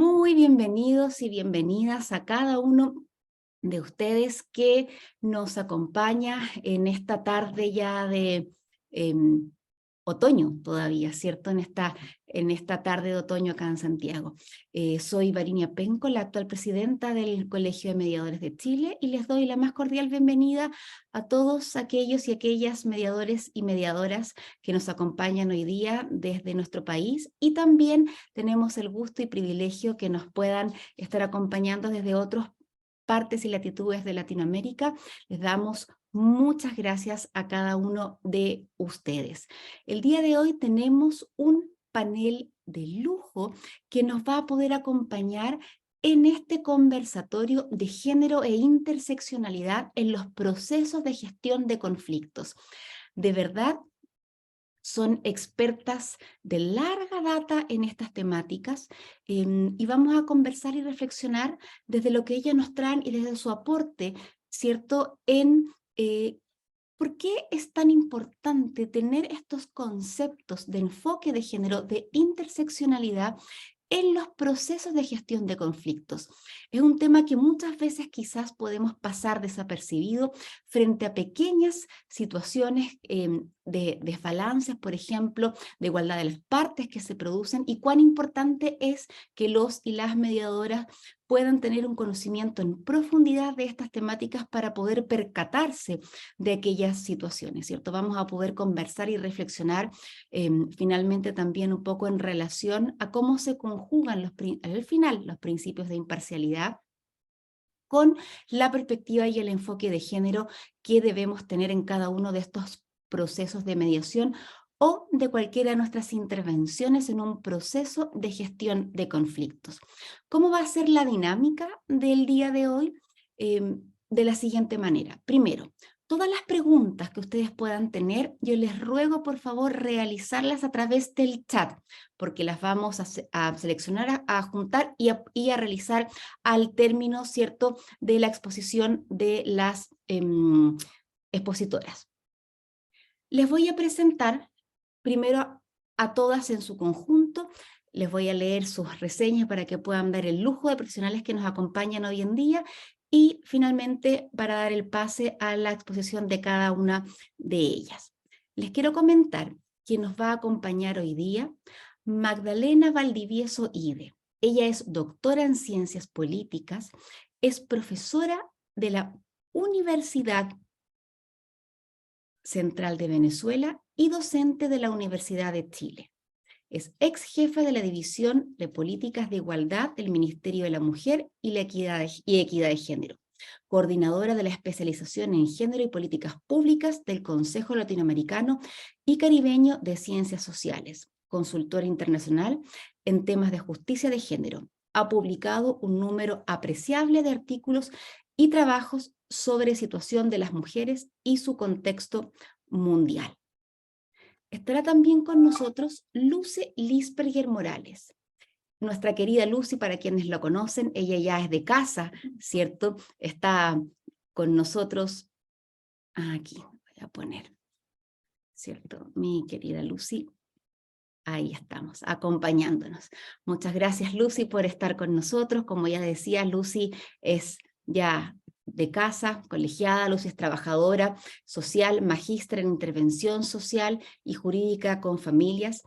Muy bienvenidos y bienvenidas a cada uno de ustedes que nos acompaña en esta tarde ya de otoño todavía, ¿cierto? En esta tarde de otoño acá en Santiago. Soy Varinia Penco, la actual presidenta del Colegio de Mediadores de Chile, y les doy la más cordial bienvenida a todos aquellos y aquellas mediadores y mediadoras que nos acompañan hoy día desde nuestro país, y también tenemos el gusto y privilegio que nos puedan estar acompañando desde otros partes y latitudes de Latinoamérica. Les damos muchas gracias a cada uno de ustedes. El día de hoy tenemos un panel de lujo que nos va a poder acompañar en este conversatorio de género e interseccionalidad en los procesos de gestión de conflictos. De verdad, son expertas de larga data en estas temáticas, y vamos a conversar y reflexionar desde lo que ellas nos traen y desde su aporte, ¿cierto? ¿Por qué es tan importante tener estos conceptos de enfoque de género, de interseccionalidad en los procesos de gestión de conflictos? Es un tema que muchas veces quizás podemos pasar desapercibido frente a pequeñas situaciones de desbalances, por ejemplo, de igualdad de las partes que se producen, y cuán importante es que los y las mediadoras puedan tener un conocimiento en profundidad de estas temáticas para poder percatarse de aquellas situaciones, ¿cierto? Vamos a poder conversar y reflexionar finalmente también un poco en relación a cómo se conjugan al final los principios de imparcialidad con la perspectiva y el enfoque de género que debemos tener en cada uno de estos procesos de mediación o de cualquiera de nuestras intervenciones en un proceso de gestión de conflictos. ¿Cómo va a ser la dinámica del día de hoy? De la siguiente manera. Primero, todas las preguntas que ustedes puedan tener, yo les ruego por favor realizarlas a través del chat, porque las vamos a seleccionar, a juntar y a realizar al término, ¿cierto?, de la exposición de las expositoras. Les voy a presentar primero a todas en su conjunto. Les voy a leer sus reseñas para que puedan ver el lujo de profesionales que nos acompañan hoy en día, y finalmente para dar el pase a la exposición de cada una de ellas. Les quiero comentar que nos va a acompañar hoy día Magdalena Valdivieso Ide. Ella es doctora en Ciencias Políticas, es profesora de la Universidad Central de Venezuela y docente de la Universidad de Chile. Es ex jefa de la División de Políticas de Igualdad del Ministerio de la Mujer y Equidad de Género, coordinadora de la especialización en Género y Políticas Públicas del Consejo Latinoamericano y Caribeño de Ciencias Sociales, consultora internacional en temas de justicia de género. Ha publicado un número apreciable de artículos y trabajos sobre situación de las mujeres y su contexto mundial. Estará también con nosotros Lucy Lisperger Morales. Nuestra querida Lucy, para quienes lo conocen, ella ya es de casa, ¿cierto? Está con nosotros, aquí voy a poner, ¿cierto? Mi querida Lucy, ahí estamos, acompañándonos. Muchas gracias, Lucy, por estar con nosotros. Como ya decía, Lucy es ya de casa, colegiada. Lucy es trabajadora social, magíster en intervención social y jurídica con familias.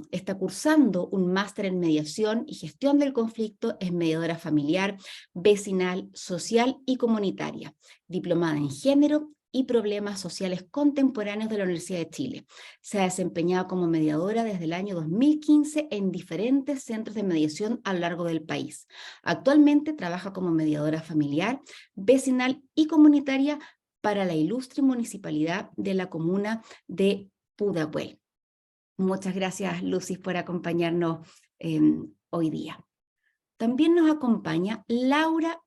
Está cursando un máster en mediación y gestión del conflicto, es mediadora familiar, vecinal, social y comunitaria, diplomada en género y problemas sociales contemporáneos de la Universidad de Chile. Se ha desempeñado como mediadora desde el año 2015 en diferentes centros de mediación a lo largo del país. Actualmente trabaja como mediadora familiar, vecinal y comunitaria para la ilustre municipalidad de la comuna de Pudahuel. Muchas gracias, Lucy, por acompañarnos hoy día. También nos acompaña Laura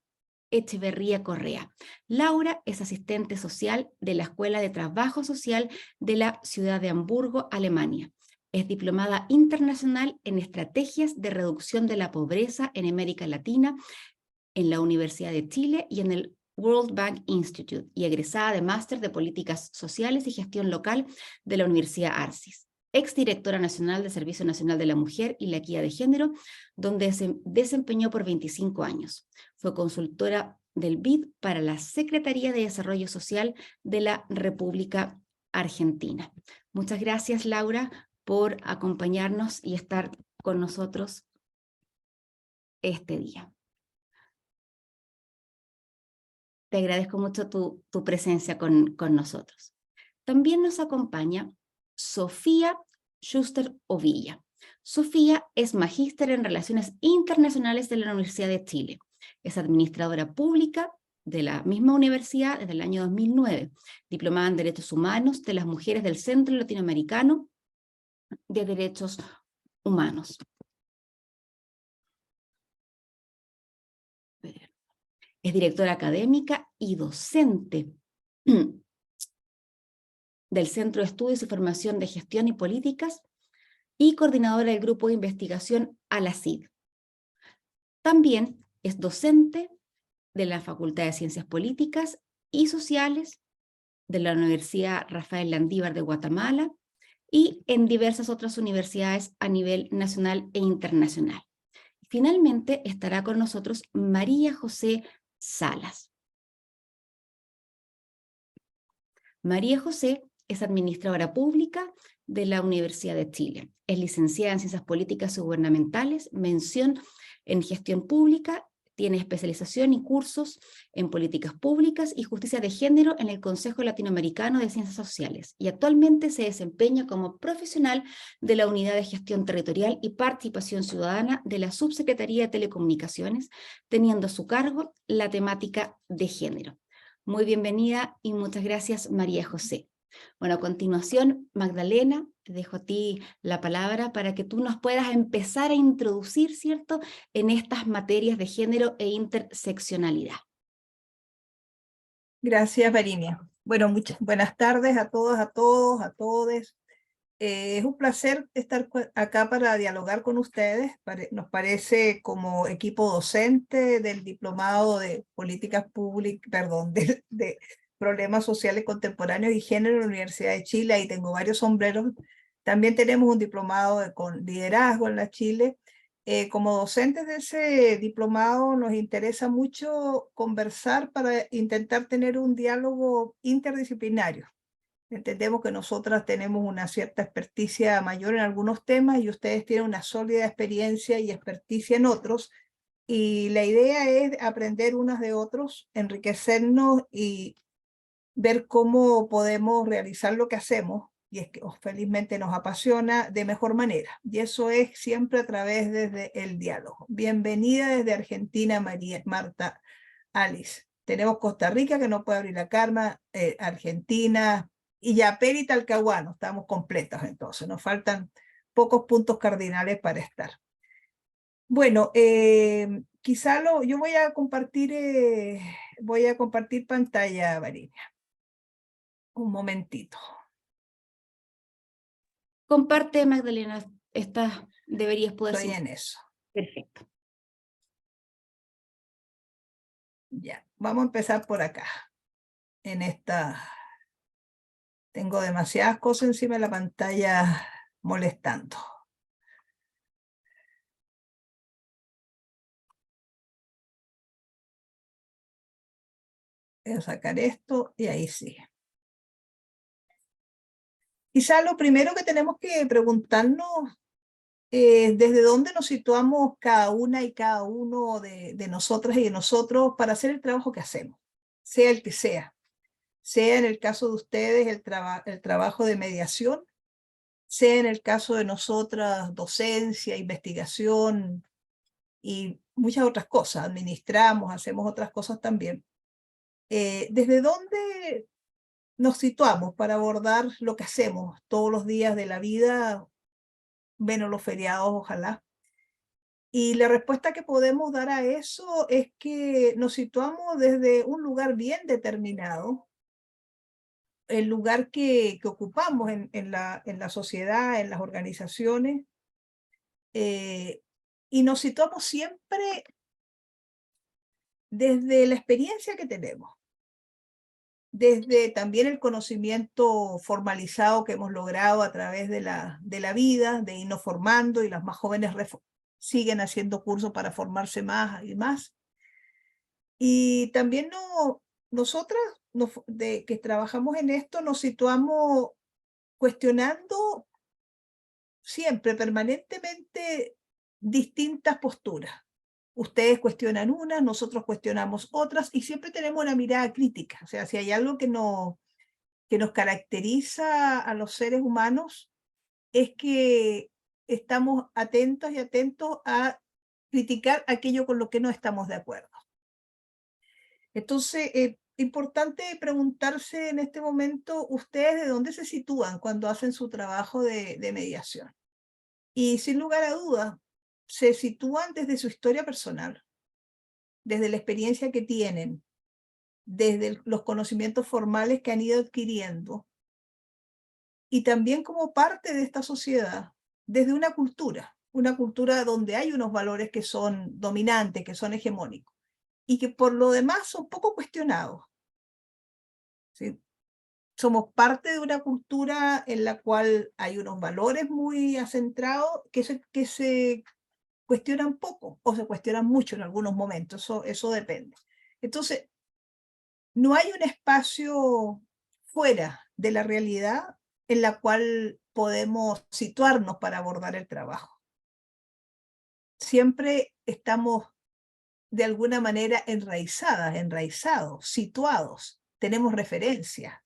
Echeverría Correa. Laura es asistente social de la Escuela de Trabajo Social de la ciudad de Hamburgo, Alemania. Es diplomada internacional en estrategias de reducción de la pobreza en América Latina en la Universidad de Chile y en el World Bank Institute, y egresada de máster de políticas sociales y gestión local de la Universidad Arcis. exdirectora nacional del Servicio Nacional de la Mujer y la Equidad de Género, donde se desempeñó por 25 años. Fue consultora del BID para la Secretaría de Desarrollo Social de la República Argentina. Muchas gracias, Laura, por acompañarnos y estar con nosotros este día. Te agradezco mucho tu presencia con nosotros. También nos acompaña Sofía Schuster Ovilla. Sofía es magíster en Relaciones Internacionales de la Universidad de Chile. Es administradora pública de la misma universidad desde el año 2009, diplomada en Derechos Humanos de las Mujeres del Centro Latinoamericano de Derechos Humanos. Es directora académica y docente del Centro de Estudios y Formación de Gestión y Políticas y coordinadora del Grupo de Investigación ALACID. También es docente de la Facultad de Ciencias Políticas y Sociales de la Universidad Rafael Landívar de Guatemala y en diversas otras universidades a nivel nacional e internacional. Finalmente estará con nosotros María José Salas. María José es administradora pública de la Universidad de Chile. Es licenciada en Ciencias Políticas y Gubernamentales, mención en Gestión Pública, tiene especialización y cursos en Políticas Públicas y Justicia de Género en el Consejo Latinoamericano de Ciencias Sociales y actualmente se desempeña como profesional de la Unidad de Gestión Territorial y Participación Ciudadana de la Subsecretaría de Telecomunicaciones, teniendo a su cargo la temática de género. Muy bienvenida y muchas gracias, María José. Bueno, a continuación, Magdalena, te dejo a ti la palabra para que tú nos puedas empezar a introducir, ¿cierto?, en estas materias de género e interseccionalidad. Gracias, Varinia. Bueno, muchas buenas tardes a todas, a todos, a todes. Es un placer estar acá para dialogar con ustedes. Nos parece como equipo docente del Diplomado de Políticas Públicas, perdón, de Problemas Sociales Contemporáneos y Género en la Universidad de Chile. Ahí tengo varios sombreros. También tenemos un diplomado con liderazgo en la Chile. Como docentes de ese diplomado nos interesa mucho conversar para intentar tener un diálogo interdisciplinario. Entendemos que nosotras tenemos una cierta experticia mayor en algunos temas y ustedes tienen una sólida experiencia y experticia en otros. Y la idea es aprender unas de otros, enriquecernos y ver cómo podemos realizar lo que hacemos. Y es que felizmente nos apasiona de mejor manera. Y eso es siempre a través desde el diálogo. Bienvenida desde Argentina, Marta Alice. Tenemos Costa Rica, que no puede abrir la cámara, Argentina, y Yapel y Talcahuano, estamos completos entonces, nos faltan pocos puntos cardinales para estar. Bueno, quizá yo voy a compartir pantalla, Varinia. Un momentito. Comparte, Magdalena, deberías poder... Estoy en eso. Perfecto. Ya, vamos a empezar por acá. En esta... Tengo demasiadas cosas encima de la pantalla molestando. Voy a sacar esto y ahí sí. Quizá lo primero que tenemos que preguntarnos es desde dónde nos situamos cada una y cada uno de nosotras y de nosotros para hacer el trabajo que hacemos, sea el que sea. Sea en el caso de ustedes el trabajo de mediación, sea en el caso de nosotras docencia, investigación y muchas otras cosas. Administramos, hacemos otras cosas también. ¿Desde dónde nos situamos para abordar lo que hacemos todos los días de la vida, menos los feriados, ojalá? Y la respuesta que podemos dar a eso es que nos situamos desde un lugar bien determinado, el lugar que ocupamos en la sociedad, en las organizaciones, y nos situamos siempre desde la experiencia que tenemos. desde también el conocimiento formalizado que hemos logrado a través de la vida, de irnos formando, y las más jóvenes siguen haciendo cursos para formarse más y más. Y también nosotras que trabajamos en esto nos situamos cuestionando siempre, permanentemente, distintas posturas. Ustedes cuestionan unas, nosotros cuestionamos otras, y siempre tenemos una mirada crítica. O sea, si hay algo que nos caracteriza a los seres humanos, es que estamos atentos y atentos a criticar aquello con lo que no estamos de acuerdo. Entonces, importante preguntarse en este momento, ustedes de dónde se sitúan cuando hacen su trabajo de mediación. Y sin lugar a dudas, se sitúan desde su historia personal, desde la experiencia que tienen, desde los conocimientos formales que han ido adquiriendo, y también como parte de esta sociedad, desde una cultura donde hay unos valores que son dominantes, que son hegemónicos, y que por lo demás son poco cuestionados, ¿sí? Somos parte de una cultura en la cual hay unos valores muy acentrados que se cuestionan poco o se cuestionan mucho en algunos momentos, eso depende. Entonces, no hay un espacio fuera de la realidad en la cual podemos situarnos para abordar el trabajo. Siempre estamos de alguna manera enraizados, situados, tenemos referencias.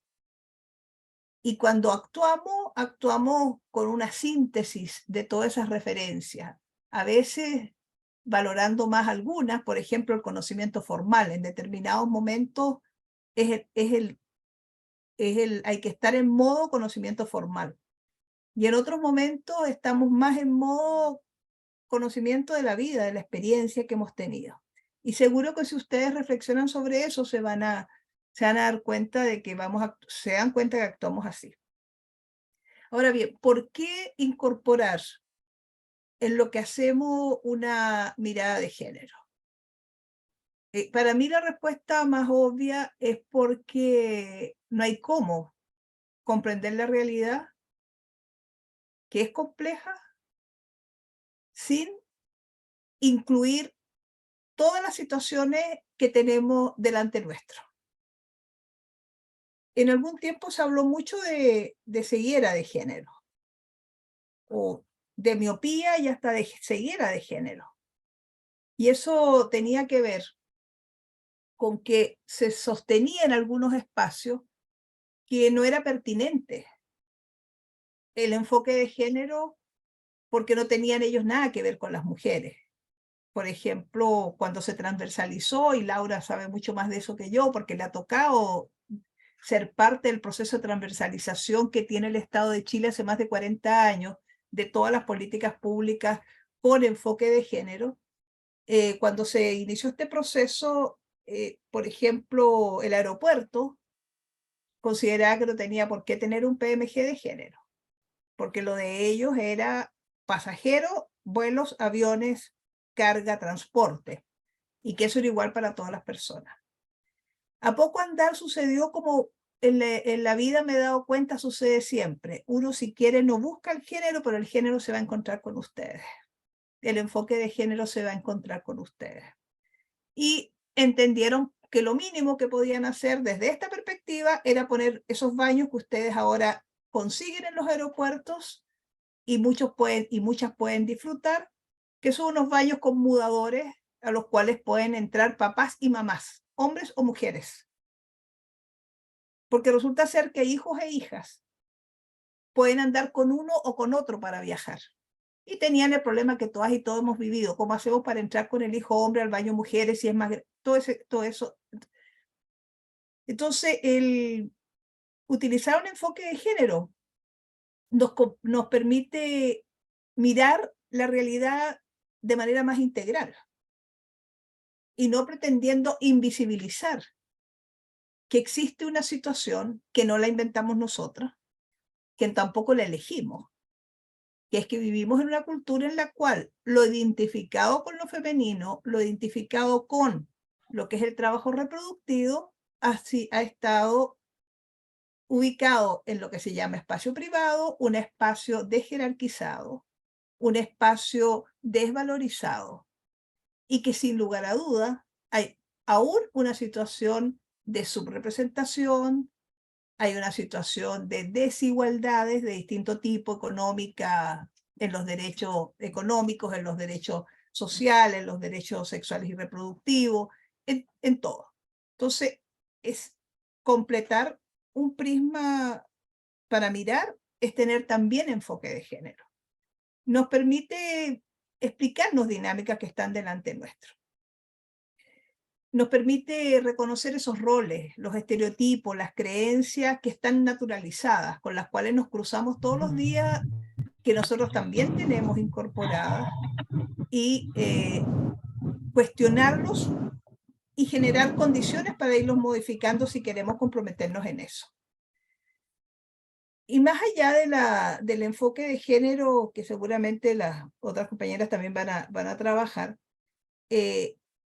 Y cuando actuamos con una síntesis de todas esas referencias, a veces valorando más algunas, por ejemplo, el conocimiento formal. En determinados momentos hay que estar en modo conocimiento formal. Y en otros momentos estamos más en modo conocimiento de la vida, de la experiencia que hemos tenido. Y seguro que si ustedes reflexionan sobre eso, se van a dar cuenta de que se dan cuenta que actuamos así. Ahora bien, ¿por qué incorporar en lo que hacemos una mirada de género? Para mí la respuesta más obvia es porque no hay cómo comprender la realidad, que es compleja, sin incluir todas las situaciones que tenemos delante nuestro. En algún tiempo se habló mucho de ceguera de género, o de miopía y hasta de ceguera de género. Y eso tenía que ver con que se sostenía en algunos espacios que no era pertinente el enfoque de género porque no tenían ellos nada que ver con las mujeres. Por ejemplo, cuando se transversalizó, y Laura sabe mucho más de eso que yo porque le ha tocado ser parte del proceso de transversalización que tiene el Estado de Chile hace más de 40 años, de todas las políticas públicas con enfoque de género. Cuando se inició este proceso, por ejemplo, el aeropuerto consideraba que no tenía por qué tener un PMG de género, porque lo de ellos era pasajeros, vuelos, aviones, carga, transporte, y que eso era igual para todas las personas. A poco andar sucedió como en la vida me he dado cuenta, sucede siempre. Uno, si quiere, no busca el género, pero el género se va a encontrar con ustedes. El enfoque de género se va a encontrar con ustedes. Y entendieron que lo mínimo que podían hacer desde esta perspectiva era poner esos baños que ustedes ahora consiguen en los aeropuertos y muchas pueden disfrutar, que son unos baños con mudadores a los cuales pueden entrar papás y mamás, hombres o mujeres. Porque resulta ser que hijos e hijas pueden andar con uno o con otro para viajar. Y tenían el problema que todas y todos hemos vivido. ¿Cómo hacemos para entrar con el hijo hombre al baño mujeres si es más... Todo eso. Entonces, el utilizar un enfoque de género nos permite mirar la realidad de manera más integral y no pretendiendo invisibilizar que existe una situación que no la inventamos nosotras, que tampoco la elegimos, que es que vivimos en una cultura en la cual lo identificado con lo femenino, lo identificado con lo que es el trabajo reproductivo, ha estado ubicado en lo que se llama espacio privado, un espacio desjerarquizado, un espacio desvalorizado, y que sin lugar a duda hay aún una situación de subrepresentación, hay una situación de desigualdades de distinto tipo, económica, en los derechos económicos, en los derechos sociales, en los derechos sexuales y reproductivos, en todo. Entonces, es completar un prisma para mirar, es tener también enfoque de género. Nos permite explicarnos dinámicas que están delante nuestro. Nos permite reconocer esos roles, los estereotipos, las creencias que están naturalizadas, con las cuales nos cruzamos todos los días, que nosotros también tenemos incorporadas, y cuestionarlos y generar condiciones para irlos modificando si queremos comprometernos en eso. Y más allá del enfoque de género, que seguramente las otras compañeras también van a trabajar,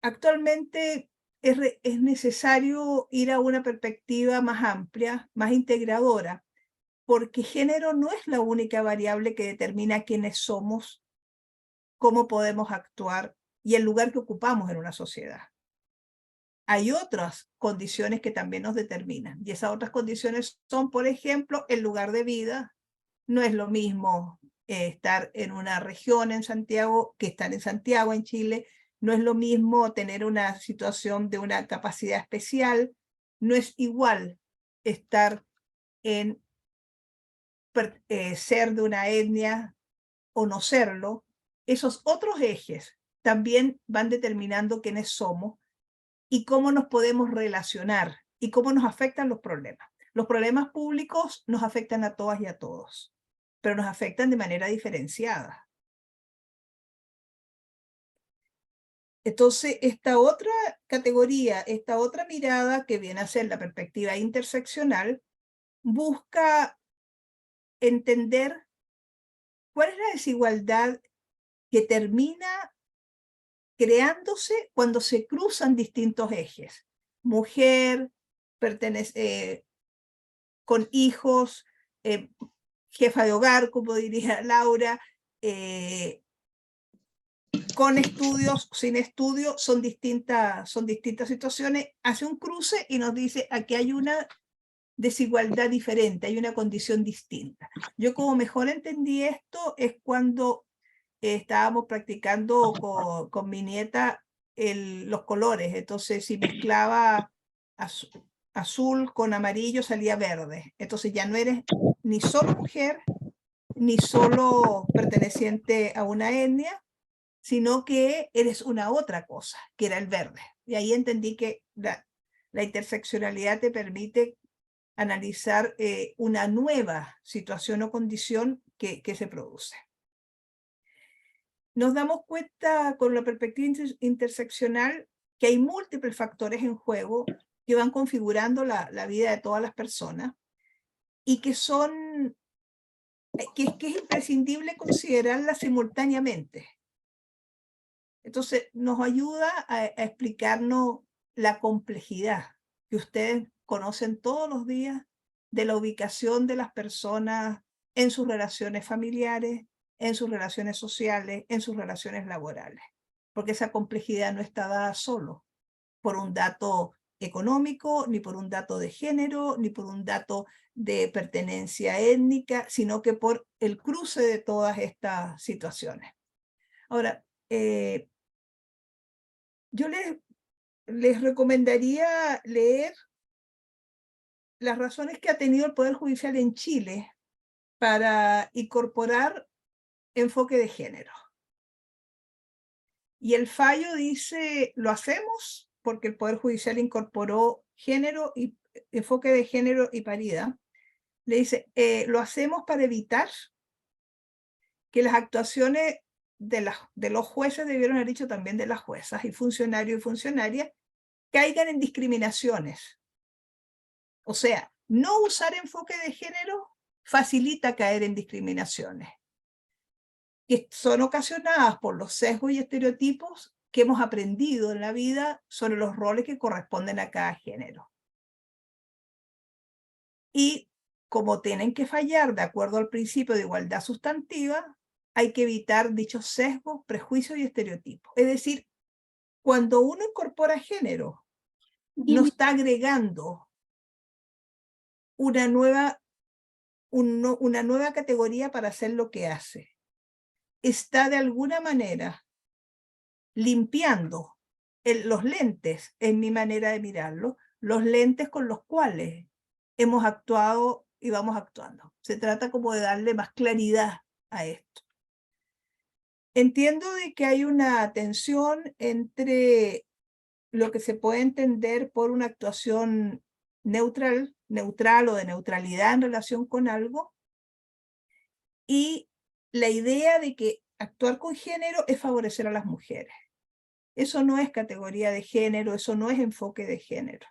actualmente es necesario ir a una perspectiva más amplia, más integradora, porque género no es la única variable que determina quiénes somos, cómo podemos actuar y el lugar que ocupamos en una sociedad. Hay otras condiciones que también nos determinan, y esas otras condiciones son, por ejemplo, el lugar de vida. No es lo mismo estar en una región en Santiago que estar en Santiago, en Chile. No es lo mismo tener una situación de una capacidad especial. No es igual estar en ser de una etnia o no serlo. Esos otros ejes también van determinando quiénes somos y cómo nos podemos relacionar y cómo nos afectan los problemas. Los problemas públicos nos afectan a todas y a todos, pero nos afectan de manera diferenciada. Entonces, esta otra categoría, esta otra mirada que viene a ser la perspectiva interseccional, busca entender cuál es la desigualdad que termina creándose cuando se cruzan distintos ejes. Mujer, con hijos, jefa de hogar, como diría Laura, con estudios, sin estudios, son distintas situaciones, hace un cruce y nos dice, aquí hay una desigualdad diferente, hay una condición distinta. Yo como mejor entendí esto es cuando estábamos practicando con mi nieta los colores, entonces si mezclaba azul con amarillo salía verde, entonces ya no eres ni solo mujer, ni solo perteneciente a una etnia, sino que eres una otra cosa, que era el verde. Y ahí entendí que la interseccionalidad te permite analizar una nueva situación o condición que se produce. Nos damos cuenta con la perspectiva interseccional que hay múltiples factores en juego que van configurando la vida de todas las personas y que son que es imprescindible considerarlas simultáneamente. Entonces, nos ayuda a explicarnos la complejidad que ustedes conocen todos los días de la ubicación de las personas en sus relaciones familiares, en sus relaciones sociales, en sus relaciones laborales. Porque esa complejidad no está dada solo por un dato económico, ni por un dato de género, ni por un dato de pertenencia étnica, sino que por el cruce de todas estas situaciones. Ahora, yo les recomendaría leer las razones que ha tenido el Poder Judicial en Chile para incorporar enfoque de género. Y el fallo dice, lo hacemos porque el Poder Judicial incorporó género y enfoque de género y paridad. Le dice, lo hacemos para evitar que las actuaciones de los jueces, debieron haber dicho también de las juezas y funcionarios y funcionarias, caigan en discriminaciones. O sea, no usar enfoque de género facilita caer en discriminaciones, que son ocasionadas por los sesgos y estereotipos que hemos aprendido en la vida sobre los roles que corresponden a cada género. Y como tienen que fallar de acuerdo al principio de igualdad sustantiva, hay que evitar dichos sesgos, prejuicios y estereotipos. Es decir, cuando uno incorpora género, no está agregando una nueva, una nueva categoría para hacer lo que hace. Está de alguna manera limpiando los lentes, en mi manera de mirarlo, los lentes con los cuales hemos actuado y vamos actuando. Se trata como de darle más claridad a esto. Entiendo de que hay una tensión entre lo que se puede entender por una actuación neutral o de neutralidad en relación con algo, y la idea de que actuar con género es favorecer a las mujeres. Eso no es categoría de género, eso no es enfoque de género.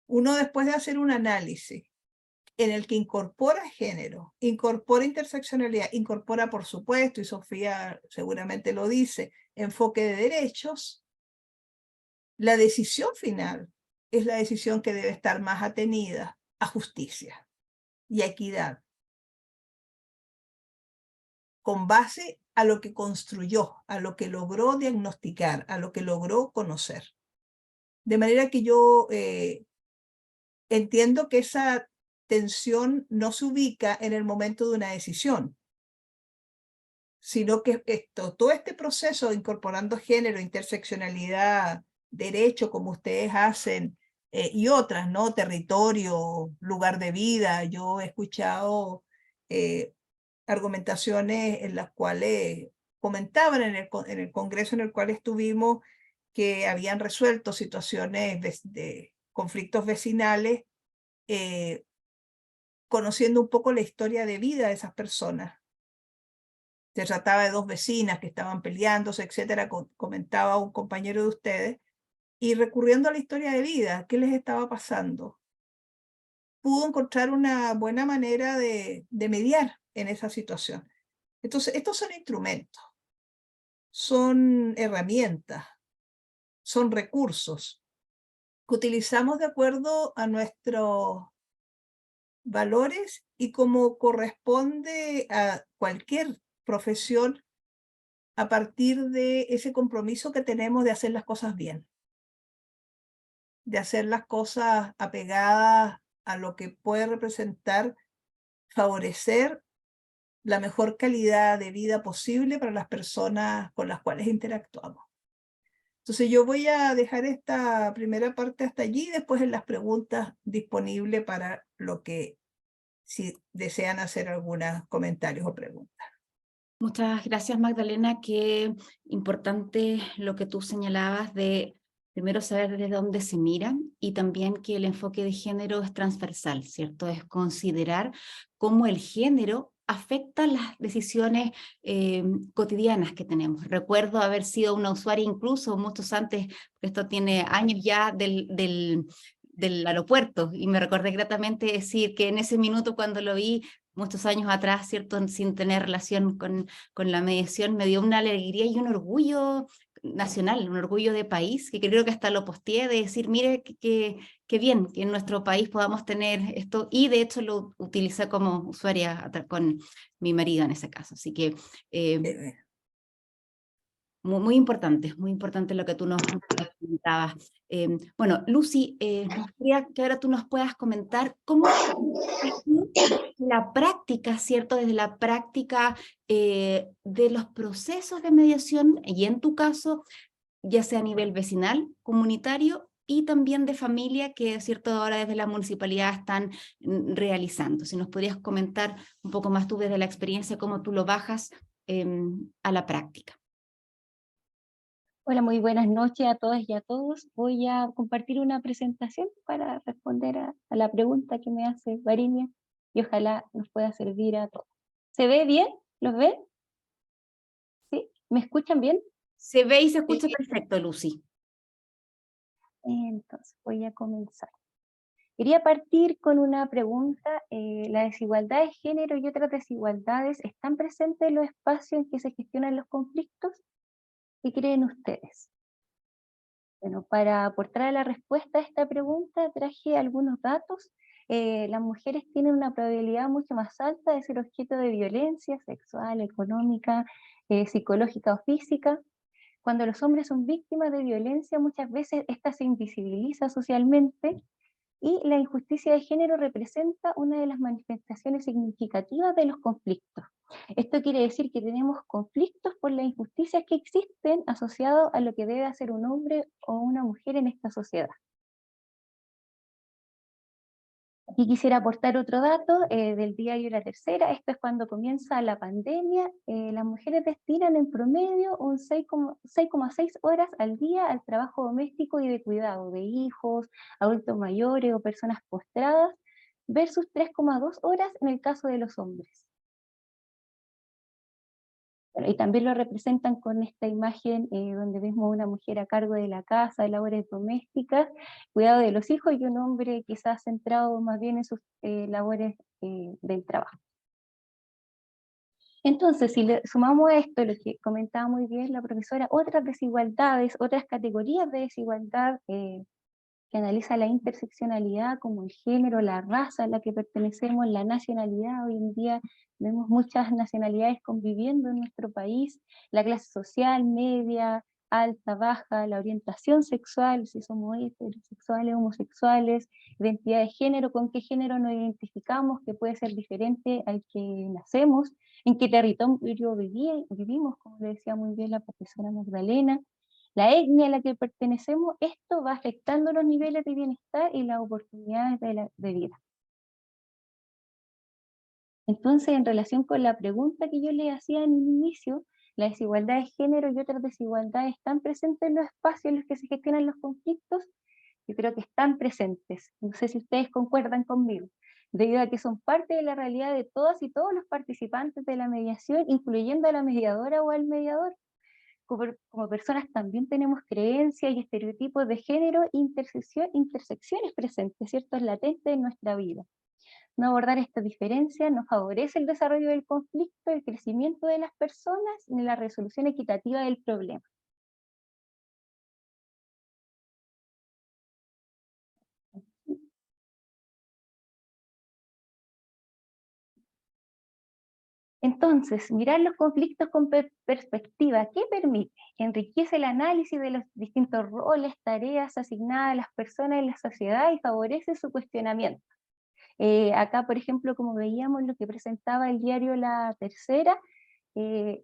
Uno, después de hacer un análisis en el que incorpora género, incorpora interseccionalidad, incorpora, por supuesto, y Sofía seguramente lo dice, enfoque de derechos, la decisión final es la decisión que debe estar más atenida a justicia y a equidad, con base a lo que construyó, a lo que logró diagnosticar, a lo que logró conocer. De manera que yo entiendo que esa tensión no se ubica en el momento de una decisión, sino que todo este proceso incorporando género, interseccionalidad, derecho, como ustedes hacen, y otras, ¿no? Territorio, lugar de vida. Yo he escuchado argumentaciones en las cuales comentaban en el congreso en el cual estuvimos que habían resuelto situaciones de conflictos vecinales, conociendo un poco la historia de vida de esas personas. Se trataba de dos vecinas que estaban peleándose, etcétera, comentaba un compañero de ustedes, y recurriendo a la historia de vida, ¿qué les estaba pasando? Pudo encontrar una buena manera de mediar en esa situación. Entonces, estos son instrumentos, son herramientas, son recursos que utilizamos de acuerdo a nuestros valores y como corresponde a cualquier profesión, a partir de ese compromiso que tenemos de hacer las cosas bien, de hacer las cosas apegadas a lo que puede representar, favorecer la mejor calidad de vida posible para las personas con las cuales interactuamos. Entonces yo voy a dejar esta primera parte hasta allí, después en las preguntas disponible para lo que, si desean hacer algunos comentarios o preguntas. Muchas gracias, Magdalena. Qué importante lo que tú señalabas de primero saber desde dónde se mira y también que el enfoque de género es transversal, ¿cierto? Es considerar cómo el género afecta las decisiones cotidianas que tenemos. Recuerdo haber sido una usuaria incluso muchos antes, esto tiene años ya del aeropuerto, y me recordé gratamente decir que en ese minuto cuando lo vi muchos años atrás, ¿cierto? Sin tener relación con la mediación, me dio una alegría y un orgullo nacional, un orgullo de país, que creo que hasta lo posteé, de decir, mire, qué bien que en nuestro país podamos tener esto, y de hecho lo utilicé como usuaria con mi marido en ese caso. Así que muy importante lo que tú nos comentabas. Bueno, Lucy, nos gustaría que ahora tú nos puedas comentar cómo la práctica, ¿cierto? Desde la práctica de los procesos de mediación, y en tu caso, ya sea a nivel vecinal, comunitario y también de familia, que, ¿cierto?, ahora desde la municipalidad están realizando. Si nos podrías comentar un poco más tú desde la experiencia, cómo tú lo bajas a la práctica. Hola, muy buenas noches a todas y a todos. Voy a compartir una presentación para responder a la pregunta que me hace Varinia y ojalá nos pueda servir a todos. ¿Se ve bien? ¿Los ven? ¿Sí? ¿Me escuchan bien? Se ve y se escucha perfecto, Lucy. Entonces voy a comenzar. Quería partir con una pregunta. ¿La desigualdad de género y otras desigualdades están presentes en los espacios en que se gestionan los conflictos? ¿Qué creen ustedes? Bueno, para aportar a la respuesta a esta pregunta traje algunos datos las mujeres tienen una probabilidad mucho más alta de ser objeto de violencia sexual, económica, psicológica o física. Cuando los hombres son víctimas de violencia, muchas veces esta se invisibiliza socialmente y la injusticia de género representa una de las manifestaciones significativas de los conflictos. Esto quiere decir que tenemos conflictos por las injusticias que existen asociados a lo que debe hacer un hombre o una mujer en esta sociedad. Aquí quisiera aportar otro dato del diario La Tercera. Esto es cuando comienza la pandemia. Las mujeres destinan en promedio un 6,6 horas al día al trabajo doméstico y de cuidado de hijos, adultos mayores o personas postradas, versus 3,2 horas en el caso de los hombres. Bueno, y también lo representan con esta imagen donde vemos una mujer a cargo de la casa, de labores domésticas, cuidado de los hijos, y un hombre quizás centrado más bien en sus labores del trabajo. Entonces, si le sumamos a esto, lo que comentaba muy bien la profesora, otras desigualdades, otras categorías de desigualdad que analiza la interseccionalidad, como el género, la raza a la que pertenecemos, la nacionalidad. Hoy en día vemos muchas nacionalidades conviviendo en nuestro país, la clase social, media, alta, baja, la orientación sexual, si somos heterosexuales, homosexuales, identidad de género, con qué género nos identificamos, que puede ser diferente al que nacemos, en qué territorio vivimos, como le decía muy bien la profesora Magdalena, la etnia a la que pertenecemos. Esto va afectando los niveles de bienestar y las oportunidades de vida. Entonces, en relación con la pregunta que yo le hacía en el inicio, la desigualdad de género y otras desigualdades están presentes en los espacios en los que se gestionan los conflictos. Yo creo que están presentes. No sé si ustedes concuerdan conmigo, debido a que son parte de la realidad de todas y todos los participantes de la mediación, incluyendo a la mediadora o al mediador. Como personas también tenemos creencias y estereotipos de género, intersecciones presentes, ¿cierto? Es latente en nuestra vida. No abordar esta diferencia no favorece el desarrollo del conflicto, el crecimiento de las personas, ni la resolución equitativa del problema. Entonces, mirar los conflictos con perspectiva, ¿qué permite? Enriquece el análisis de los distintos roles, tareas asignadas a las personas en la sociedad y favorece su cuestionamiento. Acá, por ejemplo, como veíamos lo que presentaba el diario La Tercera,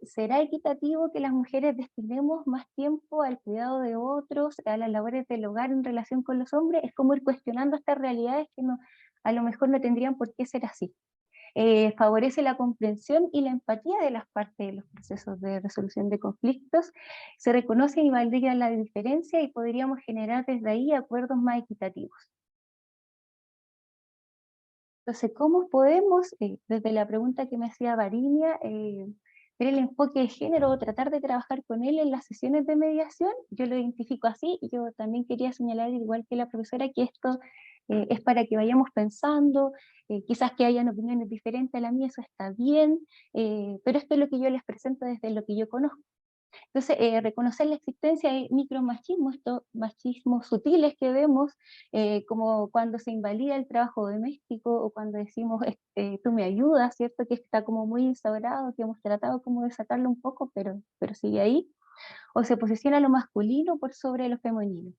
¿será equitativo que las mujeres destinemos más tiempo al cuidado de otros, a las labores del hogar en relación con los hombres? Es como ir cuestionando estas realidades que no, a lo mejor no tendrían por qué ser así. Favorece la comprensión y la empatía de las partes de los procesos de resolución de conflictos, se reconoce y valida la diferencia y podríamos generar desde ahí acuerdos más equitativos. Entonces, ¿cómo podemos, desde la pregunta que me hacía Varinia, ver el enfoque de género o tratar de trabajar con él en las sesiones de mediación? Yo lo identifico así, y yo también quería señalar, igual que la profesora, que esto es para que vayamos pensando, quizás que hayan opiniones diferentes a la mía, eso está bien, pero esto es lo que yo les presento desde lo que yo conozco. Entonces, reconocer la existencia de micromachismos, estos machismos sutiles que vemos, como cuando se invalida el trabajo doméstico o cuando decimos, tú me ayudas, ¿cierto? Que está como muy instaurado, que hemos tratado como de sacarlo un poco, pero sigue ahí. O se posiciona lo masculino por sobre lo femenino.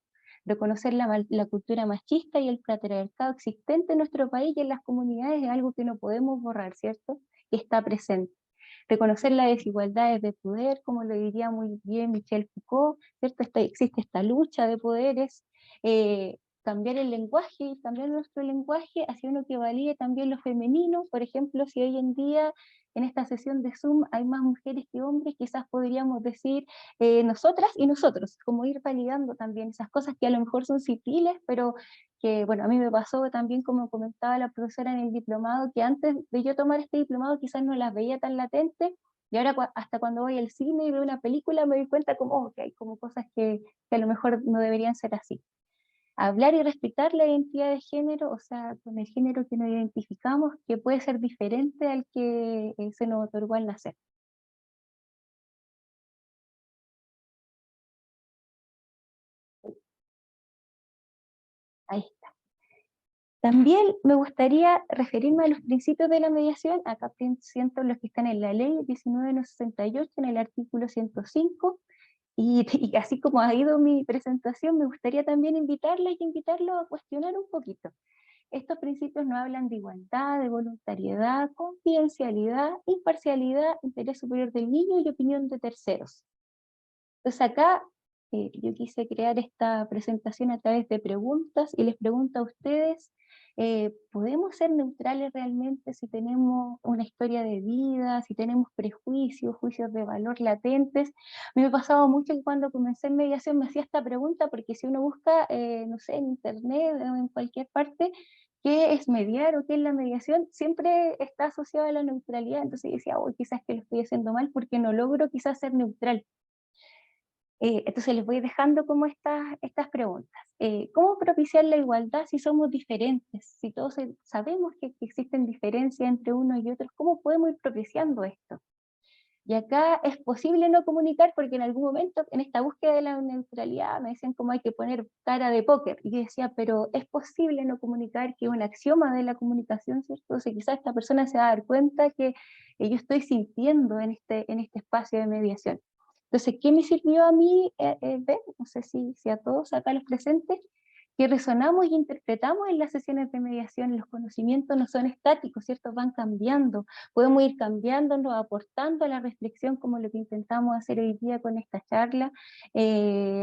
Reconocer la cultura machista y el patriarcado existente en nuestro país y en las comunidades es algo que no podemos borrar, ¿cierto? Que está presente. Reconocer las desigualdades de poder, como lo diría muy bien Michel Foucault, ¿cierto? Existe esta lucha de poderes, cambiar el lenguaje, cambiar nuestro lenguaje hacia uno que valide también lo femenino. Por ejemplo, si hoy en día en esta sesión de Zoom hay más mujeres que hombres, quizás podríamos decir nosotras y nosotros, como ir validando también esas cosas que a lo mejor son sutiles, pero que, bueno, a mí me pasó también, como comentaba la profesora en el diplomado, que antes de yo tomar este diplomado quizás no las veía tan latentes, y ahora hasta cuando voy al cine y veo una película me doy cuenta como que hay como cosas que a lo mejor no deberían ser así. Hablar y respetar la identidad de género, o sea, con el género que nos identificamos, que puede ser diferente al que se nos otorgó al nacer. Ahí está. También me gustaría referirme a los principios de la mediación. Acá siento los que están en la ley 1968, en el artículo 105, y así como ha ido mi presentación, me gustaría también invitarles y invitarlos a cuestionar un poquito. Estos principios no hablan de igualdad, de voluntariedad, confidencialidad, imparcialidad, interés superior del niño y opinión de terceros. Entonces acá yo quise crear esta presentación a través de preguntas y les pregunto a ustedes, ¿podemos ser neutrales realmente si tenemos una historia de vida, si tenemos prejuicios, juicios de valor latentes? A mí me ha pasado mucho que cuando comencé en mediación me hacía esta pregunta, porque si uno busca, no sé, en internet o en cualquier parte, qué es mediar o qué es la mediación, siempre está asociado a la neutralidad. Entonces yo decía, oh, quizás que lo estoy haciendo mal porque no logro quizás ser neutral. Entonces les voy dejando como estas preguntas. ¿Cómo propiciar la igualdad si somos diferentes? Si todos sabemos que existen diferencias entre unos y otros, ¿cómo podemos ir propiciando esto? Y acá es posible no comunicar, porque en algún momento en esta búsqueda de la neutralidad me decían cómo hay que poner cara de póker. Y yo decía, pero es posible no comunicar, que es un axioma de la comunicación, ¿cierto? Entonces quizás esta persona se va a dar cuenta que yo estoy sintiendo en este espacio de mediación. Entonces, ¿qué me sirvió a mí ver? No sé si a todos acá los presentes, que resonamos y interpretamos en las sesiones de mediación. Los conocimientos no son estáticos, ¿cierto? Van cambiando. Podemos ir cambiándonos, aportando a la reflexión, como lo que intentamos hacer hoy día con esta charla,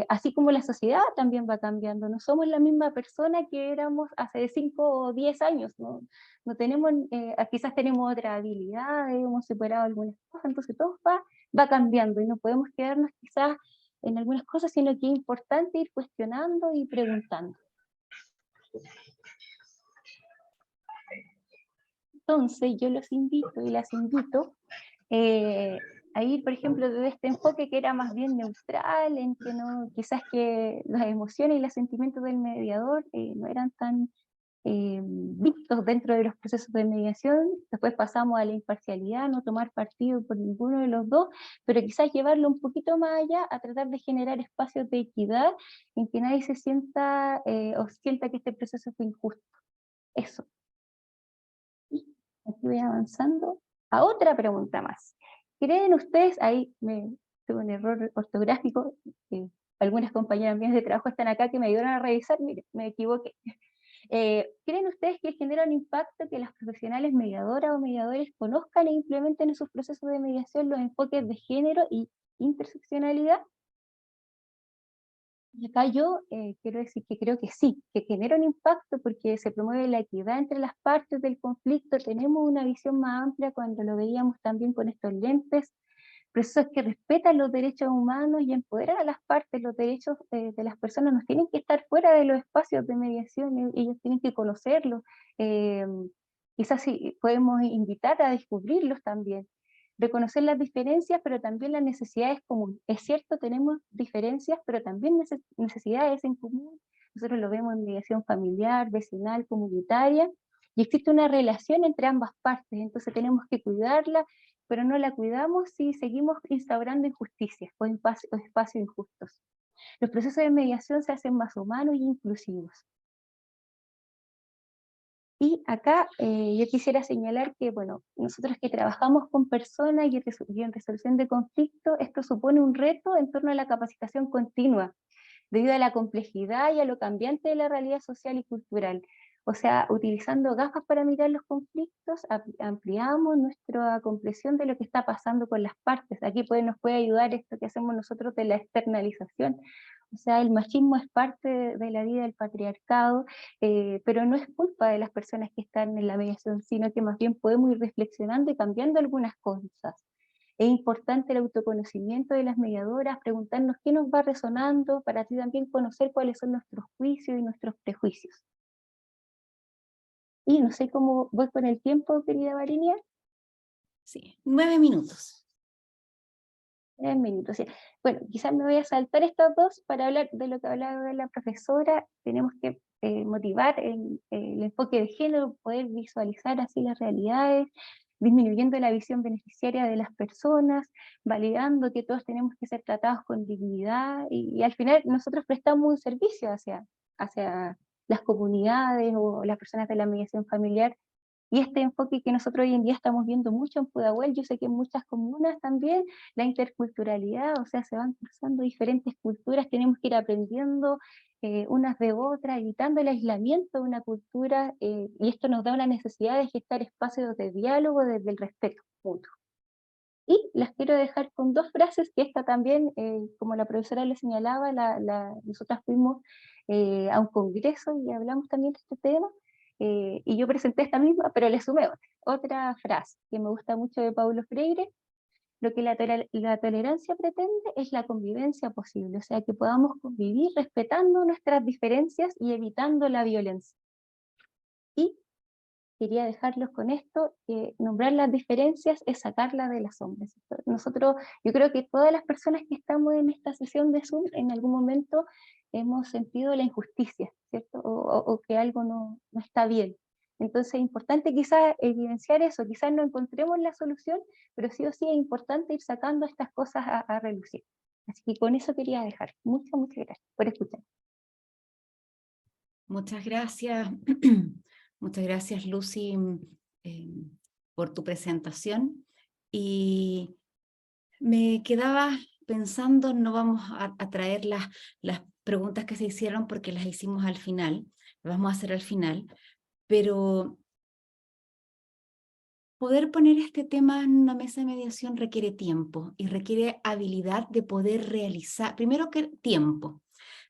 así como la sociedad también va cambiando. No somos la misma persona que éramos hace 5 o 10 años, ¿no? No tenemos, quizás tenemos otras habilidades, hemos superado algunas cosas, entonces todo va cambiando y no podemos quedarnos quizás en algunas cosas, sino que es importante ir cuestionando y preguntando. Entonces yo los invito y las invito a ir, por ejemplo, de este enfoque que era más bien neutral, en que no, quizás que las emociones y los sentimientos del mediador no eran tan vistos dentro de los procesos de mediación. Después pasamos a la imparcialidad, no tomar partido por ninguno de los dos, pero quizás llevarlo un poquito más allá, a tratar de generar espacios de equidad en que nadie se sienta o sienta que este proceso fue injusto. Eso. Y aquí voy avanzando a otra pregunta más. ¿Creen ustedes, ahí tuve un error ortográfico, algunas compañeras mías de trabajo están acá que me ayudaron a revisar, mire, me equivoqué. ¿Creen ustedes que genera un impacto que las profesionales mediadoras o mediadores conozcan e implementen en sus procesos de mediación los enfoques de género y interseccionalidad? Y acá yo quiero decir que creo que sí, que genera un impacto porque se promueve la equidad entre las partes del conflicto. Tenemos una visión más amplia cuando lo veíamos también con estos lentes, procesos que respetan los derechos humanos y empoderan a las partes. Los derechos de las personas no tienen que estar fuera de los espacios de mediación, ellos tienen que conocerlos. Quizás sí, podemos invitar a descubrirlos también. Reconocer las diferencias, pero también las necesidades comunes. Es cierto, tenemos diferencias, pero también necesidades en común. Nosotros lo vemos en mediación familiar, vecinal, comunitaria, y existe una relación entre ambas partes, entonces tenemos que cuidarla, pero no la cuidamos si seguimos instaurando injusticias o espacios injustos. Los procesos de mediación se hacen más humanos y inclusivos. Y acá yo quisiera señalar que, bueno, nosotros que trabajamos con personas y en resolución de conflictos, esto supone un reto en torno a la capacitación continua, debido a la complejidad y a lo cambiante de la realidad social y cultural. O sea, utilizando gafas para mirar los conflictos, ampliamos nuestra comprensión de lo que está pasando con las partes. Aquí nos puede ayudar esto que hacemos nosotros de la externalización. O sea, el machismo es parte de la vida del patriarcado, pero no es culpa de las personas que están en la mediación, sino que más bien podemos ir reflexionando y cambiando algunas cosas. Es importante el autoconocimiento de las mediadoras, preguntarnos qué nos va resonando, para así también conocer cuáles son nuestros juicios y nuestros prejuicios. Y no sé cómo voy con el tiempo, querida Varinia. Sí, 9 minutos. 10 minutos, sí. Bueno, quizás me voy a saltar estas dos para hablar de lo que hablaba la profesora. Tenemos que motivar el enfoque de género, poder visualizar así las realidades, disminuyendo la visión beneficiaria de las personas, validando que todos tenemos que ser tratados con dignidad y al final nosotros prestamos un servicio hacia las comunidades o las personas de la mediación familiar. Y este enfoque que nosotros hoy en día estamos viendo mucho en Pudahuel, yo sé que en muchas comunas también, la interculturalidad, o sea, se van cruzando diferentes culturas, tenemos que ir aprendiendo unas de otras, evitando el aislamiento de una cultura, y esto nos da la necesidad de gestar espacios de diálogo desde el respeto mutuo. Y las quiero dejar con dos frases, que esta también, como la profesora le señalaba, nosotras fuimos a un congreso y hablamos también de este tema, y yo presenté esta misma, pero le sumé otra frase que me gusta mucho de Paulo Freire: lo que la tolerancia pretende es la convivencia posible, o sea, que podamos convivir respetando nuestras diferencias y evitando la violencia. Y quería dejarlos con esto, que nombrar las diferencias es sacarlas de las sombras. Nosotros, yo creo que todas las personas que estamos en esta sesión de Zoom, en algún momento hemos sentido la injusticia, ¿cierto? O que algo no está bien. Entonces es importante quizás evidenciar eso, quizás no encontremos la solución, pero sí o sí es importante ir sacando estas cosas a relucir. Así que con eso quería dejar. Muchas gracias por escuchar. Muchas gracias. Muchas gracias, Lucy, por tu presentación. Y me quedaba pensando, no vamos a traer las preguntas que se hicieron porque las hicimos al final, las vamos a hacer al final, pero poder poner este tema en una mesa de mediación requiere tiempo y requiere habilidad de poder realizar, primero que tiempo,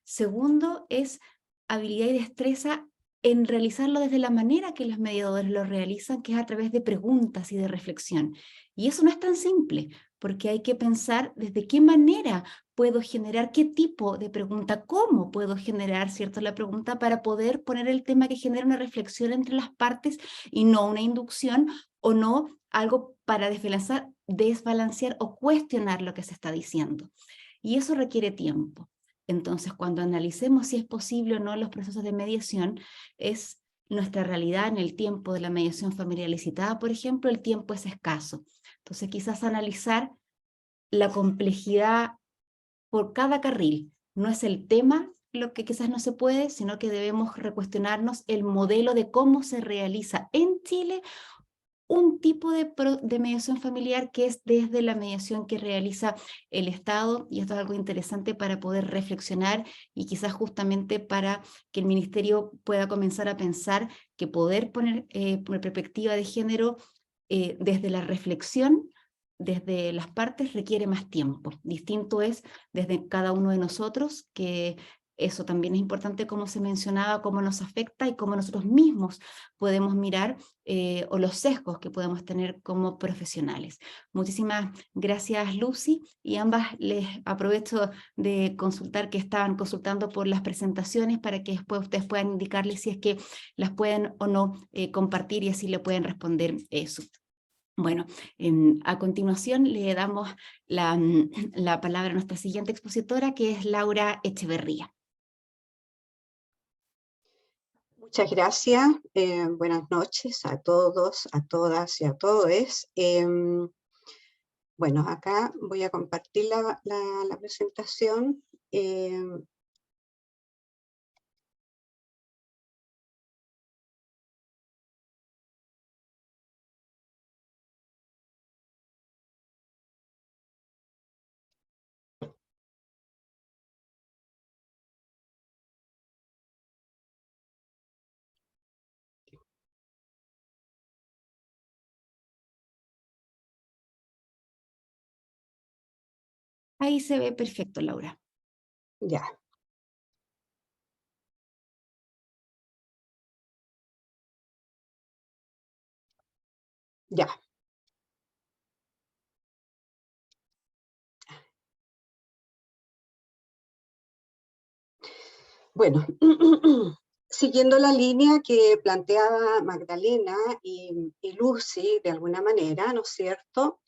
segundo es habilidad y destreza en realizarlo desde la manera que los mediadores lo realizan, que es a través de preguntas y de reflexión. Y eso no es tan simple, porque hay que pensar desde qué manera puedo generar, qué tipo de pregunta, cómo puedo generar, ¿cierto?, la pregunta para poder poner el tema que genera una reflexión entre las partes y no una inducción o no algo para desbalancear o cuestionar lo que se está diciendo. Y eso requiere tiempo. Entonces, cuando analicemos si es posible o no los procesos de mediación, es nuestra realidad en el tiempo de la mediación familiar licitada, por ejemplo, el tiempo es escaso. Entonces, quizás analizar la complejidad por cada carril. No es el tema lo que quizás no se puede, sino que debemos recuestionarnos el modelo de cómo se realiza en Chile un tipo de mediación familiar que es desde la mediación que realiza el Estado, y esto es algo interesante para poder reflexionar y quizás justamente para que el Ministerio pueda comenzar a pensar que poder poner perspectiva de género desde la reflexión, desde las partes, requiere más tiempo. Distinto es desde cada uno de nosotros, que eso también es importante, como se mencionaba, cómo nos afecta y cómo nosotros mismos podemos mirar o los sesgos que podemos tener como profesionales. Muchísimas gracias, Lucy, y ambas les aprovecho de consultar que estaban consultando por las presentaciones para que después ustedes puedan indicarles si es que las pueden o no compartir y así le pueden responder eso. Bueno, a continuación le damos la palabra a nuestra siguiente expositora, que es Laura Echeverría. Muchas gracias. Buenas noches a todos, a todas y a todos. Bueno, acá voy a compartir la presentación. Ahí se ve perfecto, Laura. Ya. Ya. Bueno, siguiendo la línea que planteaba Magdalena y Lucy, de alguna manera, ¿no es cierto?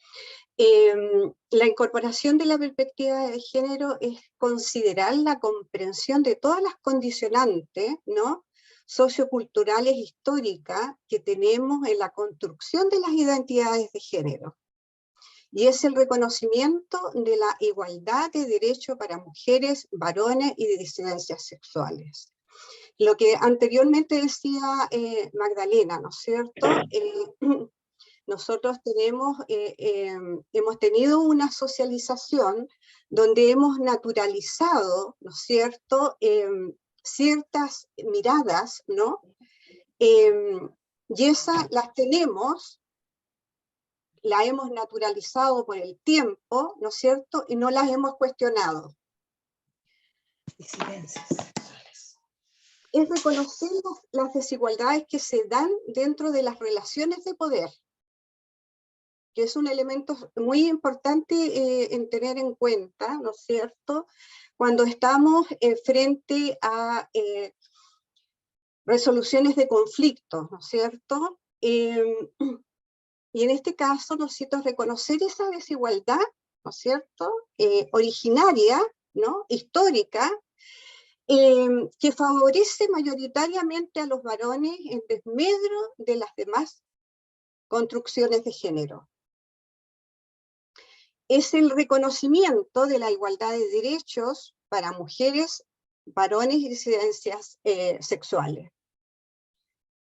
La incorporación de la perspectiva de género es considerar la comprensión de todas las condicionantes, ¿no?, socioculturales históricas que tenemos en la construcción de las identidades de género. Y es el reconocimiento de la igualdad de derechos para mujeres, varones y de disidencias sexuales. lo que anteriormente decía Magdalena, ¿no es cierto? Nosotros hemos tenido una socialización donde hemos naturalizado, ¿no es cierto?, ciertas miradas, ¿no? Y esas las tenemos, la hemos naturalizado por el tiempo, ¿no es cierto?, y no las hemos cuestionado. Es reconocer las desigualdades que se dan dentro de las relaciones de poder, que es un elemento muy importante en tener en cuenta, ¿no es cierto?, cuando estamos frente a resoluciones de conflictos, ¿no es cierto? Y en este caso, ¿no es cierto?, reconocer esa desigualdad, ¿no es cierto?, originaria, ¿no?, histórica, que favorece mayoritariamente a los varones en desmedro de las demás construcciones de género. Es el reconocimiento de la igualdad de derechos para mujeres, varones y disidencias sexuales.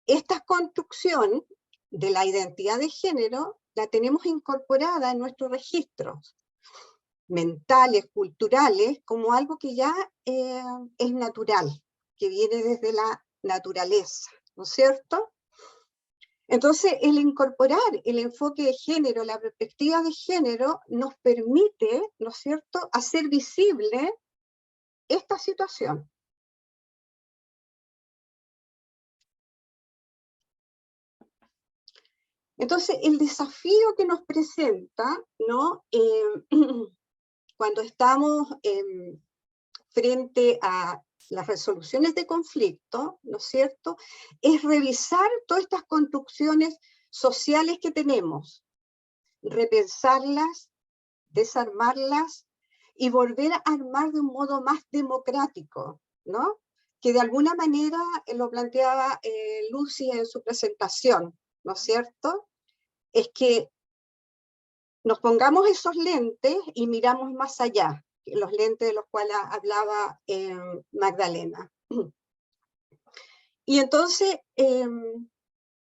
Esta construcción de la identidad de género la tenemos incorporada en nuestros registros mentales, culturales, como algo que ya es natural, que viene desde la naturaleza, ¿no es cierto? Entonces, el incorporar el enfoque de género, la perspectiva de género, nos permite, ¿no es cierto?, hacer visible esta situación. Entonces, el desafío que nos presenta, ¿no?, cuando estamos frente a las resoluciones de conflicto, ¿no es cierto?, es revisar todas estas construcciones sociales que tenemos, repensarlas, desarmarlas y volver a armar de un modo más democrático, ¿no?, que de alguna manera lo planteaba Lucy en su presentación, ¿no es cierto?, es que nos pongamos esos lentes y miramos más allá, los lentes de los cuales hablaba Magdalena. Y entonces,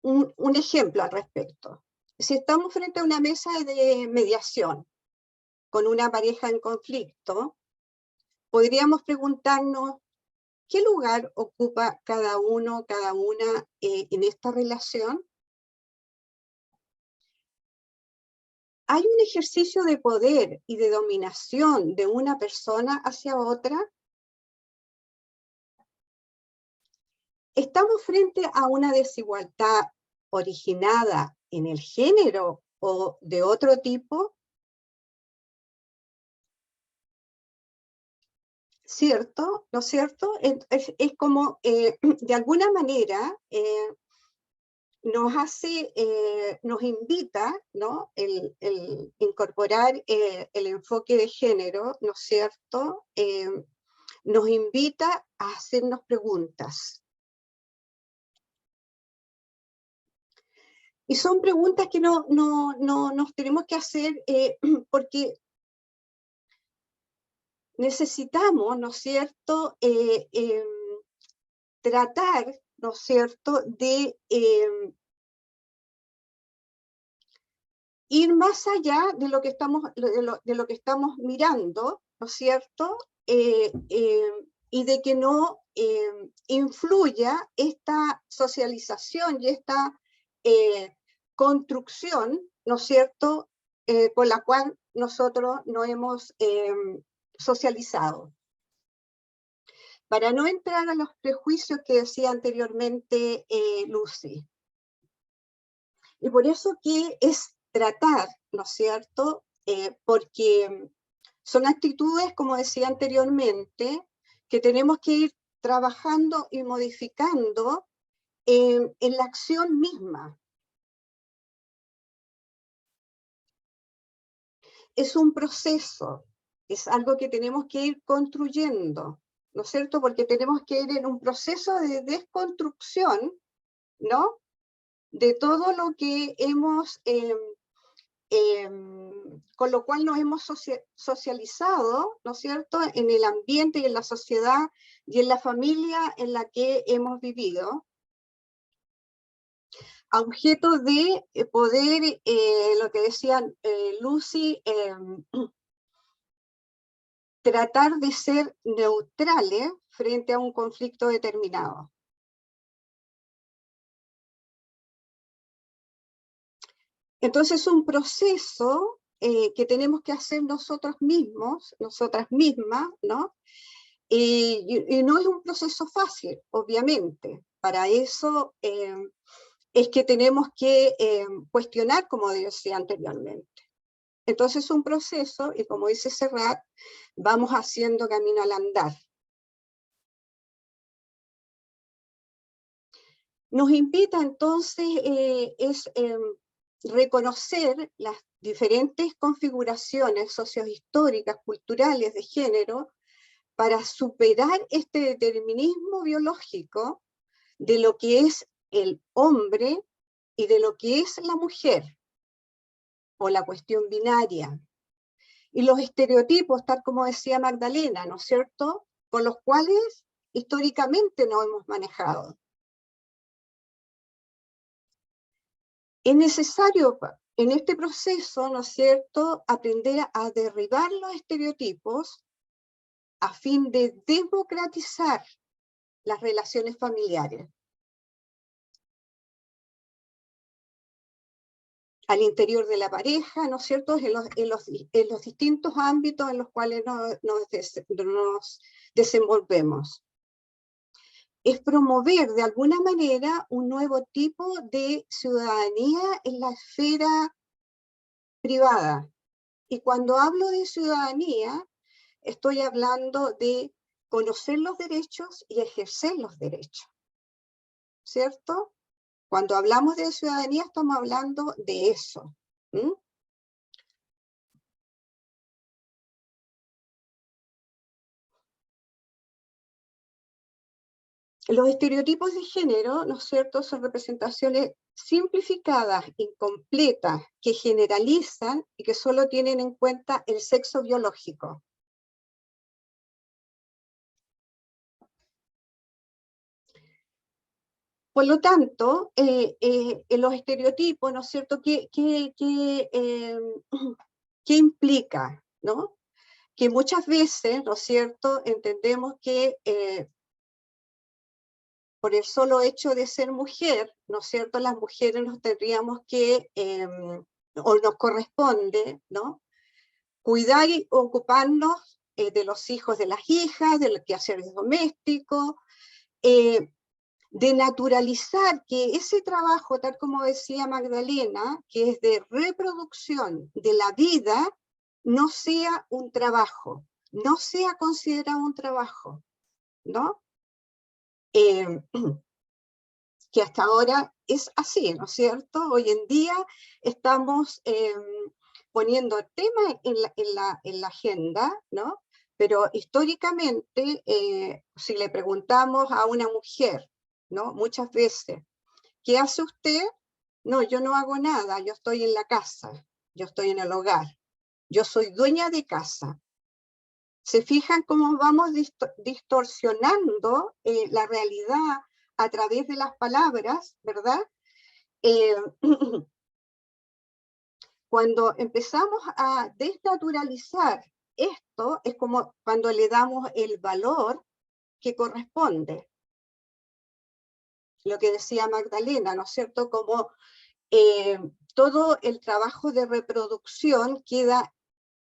un ejemplo al respecto. Si estamos frente a una mesa de mediación con una pareja en conflicto, podríamos preguntarnos, ¿qué lugar ocupa cada uno, cada una en esta relación? ¿Hay un ejercicio de poder y de dominación de una persona hacia otra? ¿Estamos frente a una desigualdad originada en el género o de otro tipo? ¿Cierto? ¿No es cierto? Es como, de alguna manera, nos invita, ¿no?, el incorporar el enfoque de género, ¿no es cierto?, nos invita a hacernos preguntas. Y son preguntas que no nos tenemos que hacer porque necesitamos, ¿no es cierto?, tratar, ¿no es cierto?, de ir más allá de lo que estamos mirando, ¿no es cierto?, y de que no influya esta socialización y esta construcción, ¿no es cierto?, con la cual nosotros nos hemos socializado. Para no entrar a los prejuicios que decía anteriormente Lucy. Y por eso que es tratar, ¿no es cierto?, porque son actitudes, como decía anteriormente, que tenemos que ir trabajando y modificando en la acción misma. Es un proceso, es algo que tenemos que ir construyendo, ¿no es cierto?, porque tenemos que ir en un proceso de desconstrucción, ¿no?, de todo lo que hemos con lo cual nos hemos socializado, ¿no es cierto?, en el ambiente y en la sociedad y en la familia en la que hemos vivido, a objeto de poder, lo que decía Lucy, tratar de ser neutrales frente a un conflicto determinado. Entonces es un proceso que tenemos que hacer nosotros mismos, nosotras mismas, ¿no? Y no es un proceso fácil, obviamente. Para eso es que tenemos que cuestionar, como decía anteriormente. Entonces es un proceso, y como dice Serrat, vamos haciendo camino al andar. Nos invita entonces reconocer las diferentes configuraciones sociohistóricas, culturales de género, para superar este determinismo biológico de lo que es el hombre y de lo que es la mujer, o la cuestión binaria. Y los estereotipos, tal como decía Magdalena, ¿no es cierto?, con los cuales históricamente nos hemos manejado. Es necesario en este proceso, ¿no es cierto?, aprender a derribar los estereotipos a fin de democratizar las relaciones familiares al interior de la pareja, ¿no es cierto?, en los distintos ámbitos en los cuales nos desenvolvemos. Es promover de alguna manera un nuevo tipo de ciudadanía en la esfera privada. Y cuando hablo de ciudadanía, estoy hablando de conocer los derechos y ejercer los derechos, ¿cierto? Cuando hablamos de ciudadanía estamos hablando de eso. Los estereotipos de género, ¿no es cierto?, son representaciones simplificadas, incompletas, que generalizan y que solo tienen en cuenta el sexo biológico. Por lo tanto, los estereotipos, ¿no es cierto?, ¿qué implica? ¿No? Que muchas veces, ¿no es cierto?, entendemos que por el solo hecho de ser mujer, ¿no es cierto?, las mujeres nos tendríamos que, o nos corresponde, ¿no?, cuidar y ocuparnos de los hijos de las hijas, de los quehaceres domésticos, de naturalizar que ese trabajo, tal como decía Magdalena, que es de reproducción de la vida, no sea un trabajo, no sea considerado un trabajo, ¿no? Que hasta ahora es así, ¿no es cierto? Hoy en día estamos poniendo el tema en la agenda, ¿no? Pero históricamente, si le preguntamos a una mujer, ¿no?, muchas veces, ¿qué hace usted? No, yo no hago nada, yo estoy en la casa, yo estoy en el hogar, yo soy dueña de casa. ¿Se fijan cómo vamos distorsionando la realidad a través de las palabras, verdad? Cuando empezamos a desnaturalizar esto, es como cuando le damos el valor que corresponde. Lo que decía Magdalena, ¿no es cierto? Como todo el trabajo de reproducción queda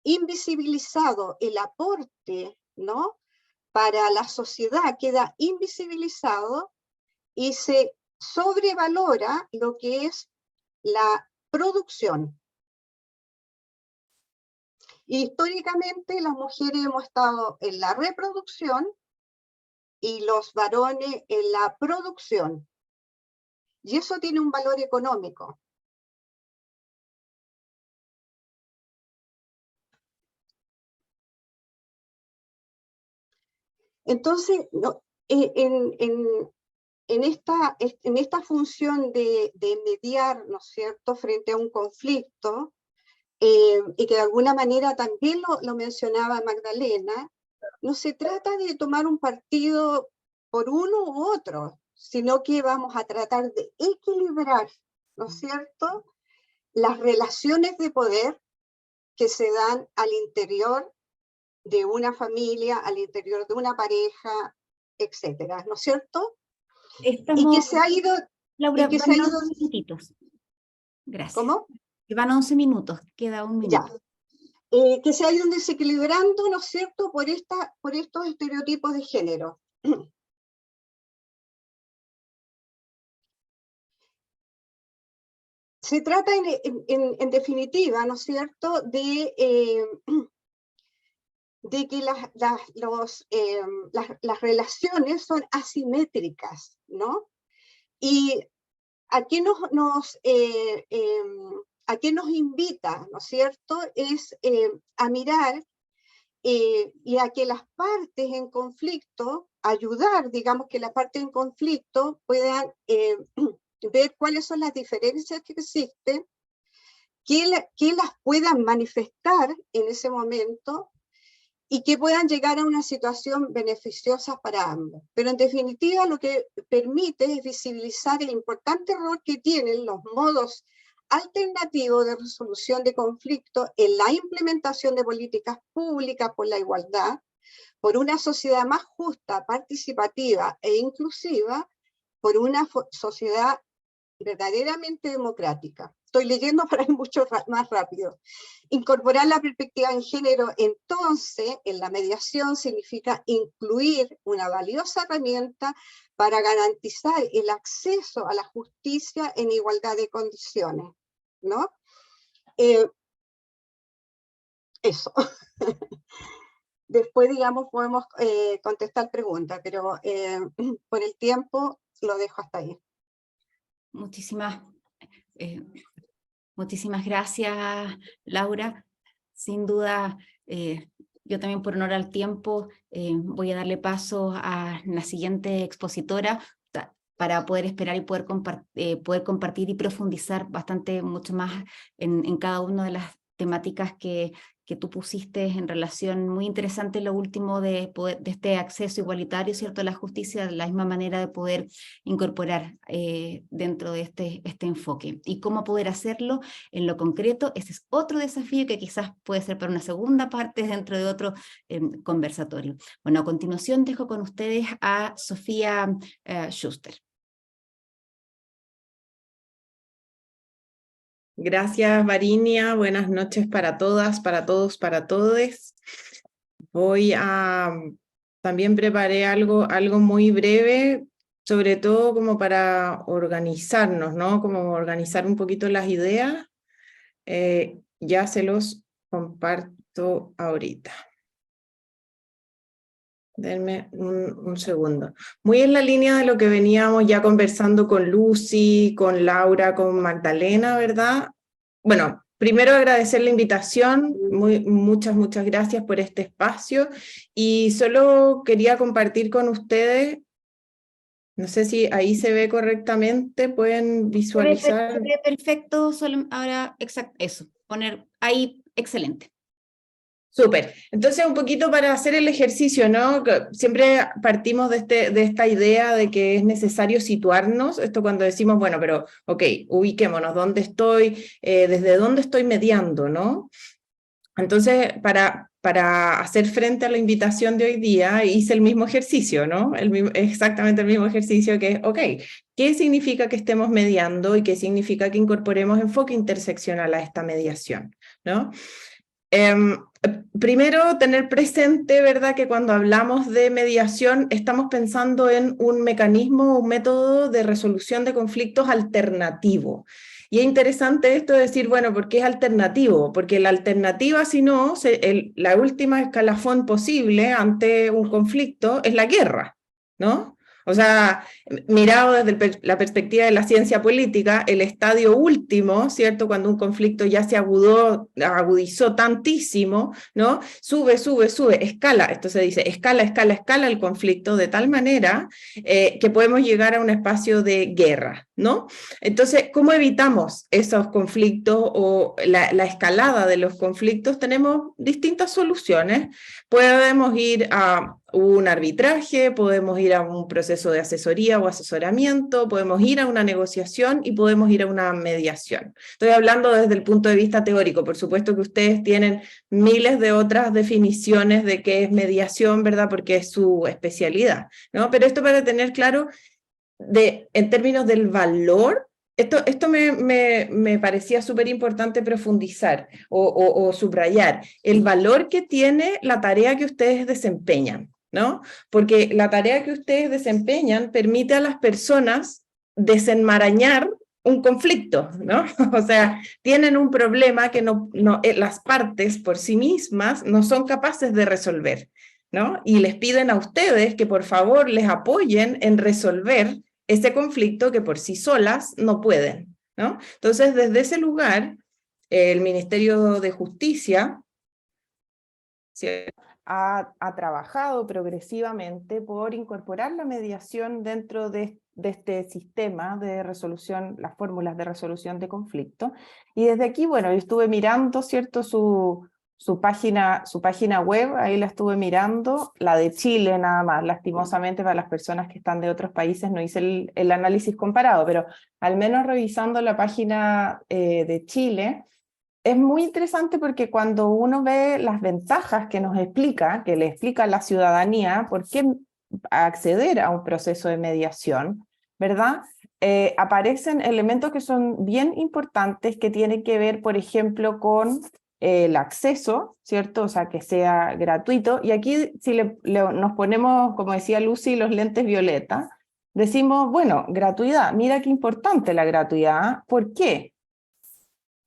invisibilizado, el aporte, ¿no?, para la sociedad queda invisibilizado y se sobrevalora lo que es la producción. Y históricamente las mujeres hemos estado en la reproducción y los varones en la producción. Y eso tiene un valor económico. Entonces, no, en esta función de mediar, ¿no es cierto?, frente a un conflicto, y que de alguna manera también lo mencionaba Magdalena, no se trata de tomar un partido por uno u otro, sino que vamos a tratar de equilibrar, ¿no es cierto?, las relaciones de poder que se dan al interior de una familia, al interior de una pareja, etcétera, ¿no es cierto? Estamos, Y que se ha ido... Laura, y que van se ha ido 11 minutitos. Gracias. ¿Cómo? Que van 11 minutos, queda un Ya. minuto. Que se ha ido desequilibrando, ¿no es cierto?, por estos estereotipos de género. Se trata en definitiva, ¿no es cierto?, de que las relaciones son asimétricas, ¿no? Y a qué a qué nos invita, ¿no es cierto?, es a mirar y a que las partes en conflicto, ayudar, digamos, que las partes en conflicto puedan ver cuáles son las diferencias que existen, que las puedan manifestar en ese momento y que puedan llegar a una situación beneficiosa para ambos. Pero en definitiva lo que permite es visibilizar el importante rol que tienen los modos alternativos de resolución de conflictos en la implementación de políticas públicas por la igualdad, por una sociedad más justa, participativa e inclusiva, por una sociedad verdaderamente democrática. Estoy leyendo para ir mucho más rápido. Incorporar la perspectiva en género, entonces, en la mediación significa incluir una valiosa herramienta para garantizar el acceso a la justicia en igualdad de condiciones, ¿no? Eso. Después, digamos, podemos contestar preguntas, pero por el tiempo lo dejo hasta ahí. Muchísimas gracias, Laura. Sin duda, yo también por honor al tiempo voy a darle paso a la siguiente expositora para poder esperar y poder compartir y profundizar mucho más en cada una de las temáticas que tú pusiste en relación, muy interesante lo último de este acceso igualitario, ¿cierto?, a la justicia, de la misma manera de poder incorporar dentro de este enfoque. Y cómo poder hacerlo en lo concreto, ese es otro desafío que quizás puede ser para una segunda parte dentro de otro conversatorio. Bueno, a continuación dejo con ustedes a Sofía Schuster. Gracias, Varinia. Buenas noches para todas, para todos, para todes. Voy a... También preparé algo muy breve, sobre todo como para organizarnos, ¿no? Como organizar un poquito las ideas. Ya se los comparto ahorita. Denme un segundo. Muy en la línea de lo que veníamos ya conversando con Lucy, con Laura, con Magdalena, ¿verdad? Bueno, primero agradecer la invitación, muchas gracias por este espacio, y solo quería compartir con ustedes, no sé si ahí se ve correctamente, pueden visualizar. Se ve perfecto, solo ahora, exacto, eso, poner ahí, excelente. Súper. Entonces, un poquito para hacer el ejercicio, ¿no? Que siempre partimos de esta idea de que es necesario situarnos, esto cuando decimos, bueno, pero, ok, ubiquémonos, ¿dónde estoy? ¿Desde dónde estoy mediando, no? Entonces, para hacer frente a la invitación de hoy día, hice el mismo ejercicio, ¿no? Exactamente el mismo ejercicio que es, ok, ¿qué significa que estemos mediando y qué significa que incorporemos enfoque interseccional a esta mediación, ¿no? Primero, tener presente, ¿verdad?, que cuando hablamos de mediación estamos pensando en un mecanismo, un método de resolución de conflictos alternativo. Y es interesante esto de decir, bueno, ¿por qué es alternativo? Porque la alternativa, si no, la última escalafón posible ante un conflicto es la guerra, ¿no? O sea, mirado desde la perspectiva de la ciencia política, el estadio último, ¿cierto?, cuando un conflicto ya se agudizó tantísimo, ¿no? Sube, escala, esto se dice, escala el conflicto de tal manera que podemos llegar a un espacio de guerra, ¿no? Entonces, ¿cómo evitamos esos conflictos o la escalada de los conflictos? Tenemos distintas soluciones. Podemos ir a un arbitraje, podemos ir a un proceso de asesoría o asesoramiento, podemos ir a una negociación y podemos ir a una mediación. Estoy hablando desde el punto de vista teórico, por supuesto que ustedes tienen miles de otras definiciones de qué es mediación, ¿verdad? Porque es su especialidad, ¿no? Pero esto para tener claro en términos del valor, esto me parecía súper importante profundizar o subrayar, el valor que tiene la tarea que ustedes desempeñan, ¿no? Porque la tarea que ustedes desempeñan permite a las personas desenmarañar un conflicto, ¿no? O sea, tienen un problema que las partes por sí mismas no son capaces de resolver, ¿no? Y les piden a ustedes que por favor les apoyen en resolver ese conflicto que por sí solas no pueden, ¿no? Entonces, desde ese lugar, el Ministerio de Justicia ha trabajado progresivamente por incorporar la mediación dentro de este sistema de resolución, las fórmulas de resolución de conflicto. Y desde aquí, bueno, yo estuve mirando, ¿cierto?, su página web, ahí la estuve mirando, la de Chile nada más, lastimosamente para las personas que están de otros países no hice el análisis comparado, pero al menos revisando la página de Chile, es muy interesante porque cuando uno ve las ventajas que nos explica, que le explica a la ciudadanía por qué acceder a un proceso de mediación, ¿verdad? Aparecen elementos que son bien importantes que tienen que ver, por ejemplo, con el acceso, ¿cierto? O sea, que sea gratuito. Y aquí si nos ponemos, como decía Lucy, los lentes violeta, decimos, bueno, gratuidad, mira qué importante la gratuidad. ¿Por qué?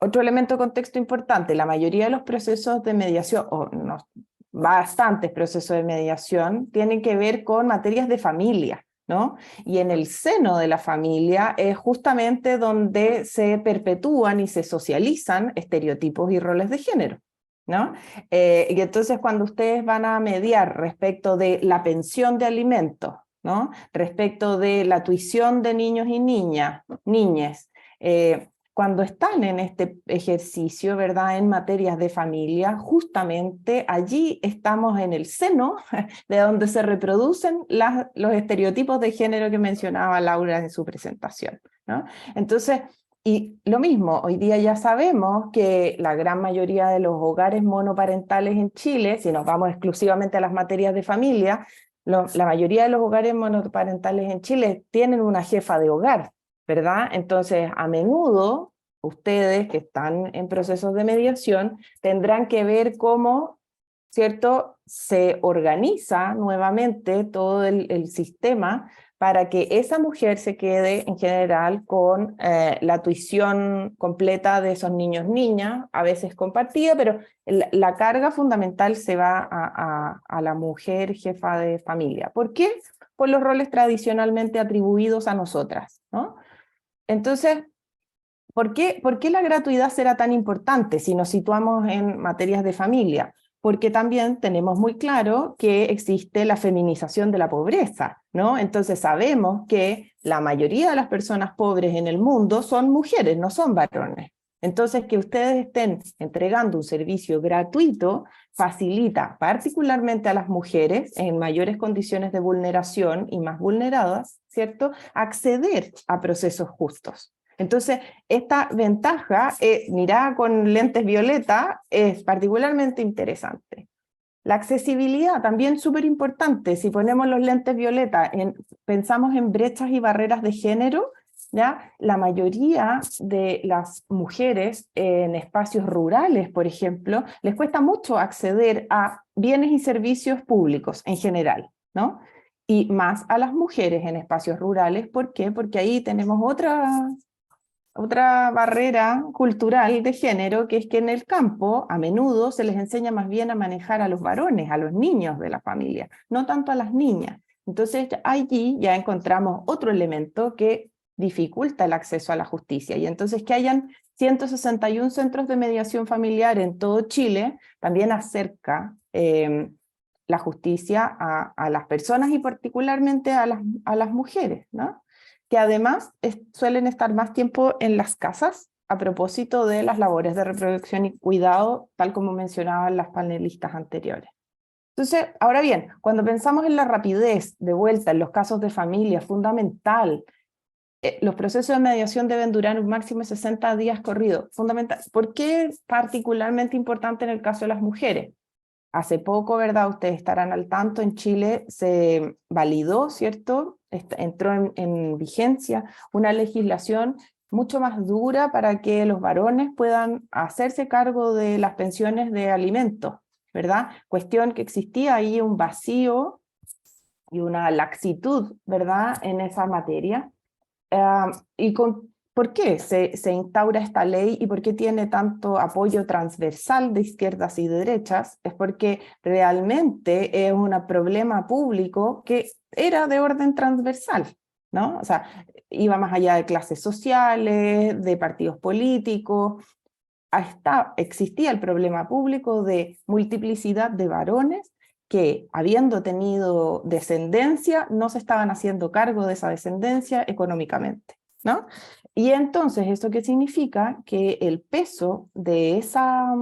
Otro elemento de contexto importante, la mayoría de los procesos de mediación, o no, bastantes procesos de mediación, tienen que ver con materias de familia, ¿no? Y en el seno de la familia es justamente donde se perpetúan y se socializan estereotipos y roles de género, ¿no? Y entonces cuando ustedes van a mediar respecto de la pensión de alimentos, ¿no? Respecto de la tuición de niños y niñas, cuando están en este ejercicio, ¿verdad?, en materias de familia, justamente allí estamos en el seno de donde se reproducen los estereotipos de género que mencionaba Laura en su presentación, ¿no? Entonces, y lo mismo, hoy día ya sabemos que la gran mayoría de los hogares monoparentales en Chile, si nos vamos exclusivamente a las materias de familia, la mayoría de los hogares monoparentales en Chile tienen una jefa de hogar, ¿verdad? Entonces, a menudo, ustedes que están en procesos de mediación tendrán que ver cómo, ¿cierto?, se organiza nuevamente todo el sistema para que esa mujer se quede en general con la tuición completa de esos niños, niñas, a veces compartida, pero la carga fundamental se va a la mujer jefa de familia. ¿Por qué? Por los roles tradicionalmente atribuidos a nosotras, ¿no? Entonces, ¿por qué la gratuidad será tan importante si nos situamos en materias de familia? Porque también tenemos muy claro que existe la feminización de la pobreza, ¿no? Entonces sabemos que la mayoría de las personas pobres en el mundo son mujeres, no son varones. Entonces que ustedes estén entregando un servicio gratuito facilita particularmente a las mujeres en mayores condiciones de vulneración y más vulneradas, ¿cierto?, acceder a procesos justos. Entonces, esta ventaja, mirada con lentes violeta, es particularmente interesante. La accesibilidad también súper importante. Si ponemos los lentes violeta, pensamos en brechas y barreras de género, ¿ya? La mayoría de las mujeres en espacios rurales, por ejemplo, les cuesta mucho acceder a bienes y servicios públicos en general, ¿no? Y más a las mujeres en espacios rurales. ¿Por qué? Porque ahí tenemos otra barrera cultural de género, que es que en el campo a menudo se les enseña más bien a manejar a los varones, a los niños de la familia, no tanto a las niñas. Entonces allí ya encontramos otro elemento que dificulta el acceso a la justicia. Y entonces que hayan 161 centros de mediación familiar en todo Chile también acerca la justicia a las personas y particularmente a las mujeres, ¿no? que además suelen estar más tiempo en las casas a propósito de las labores de reproducción y cuidado, tal como mencionaban las panelistas anteriores. Entonces, ahora bien, cuando pensamos en la rapidez de vuelta en los casos de familia, fundamental, los procesos de mediación deben durar un máximo de 60 días corridos, fundamental. ¿Por qué es particularmente importante en el caso de las mujeres? Hace poco, ¿verdad? Ustedes estarán al tanto, en Chile se validó, ¿cierto? Entró en vigencia una legislación mucho más dura para que los varones puedan hacerse cargo de las pensiones de alimentos, ¿verdad? Cuestión que existía ahí un vacío y una laxitud, ¿verdad? En esa materia. ¿Por qué se instaura esta ley y por qué tiene tanto apoyo transversal de izquierdas y de derechas? Es porque realmente es un problema público que era de orden transversal, ¿no? O sea, iba más allá de clases sociales, de partidos políticos. Existía el problema público de multiplicidad de varones que, habiendo tenido descendencia, no se estaban haciendo cargo de esa descendencia económicamente, ¿no? Y entonces, ¿esto qué significa? Que el peso de esa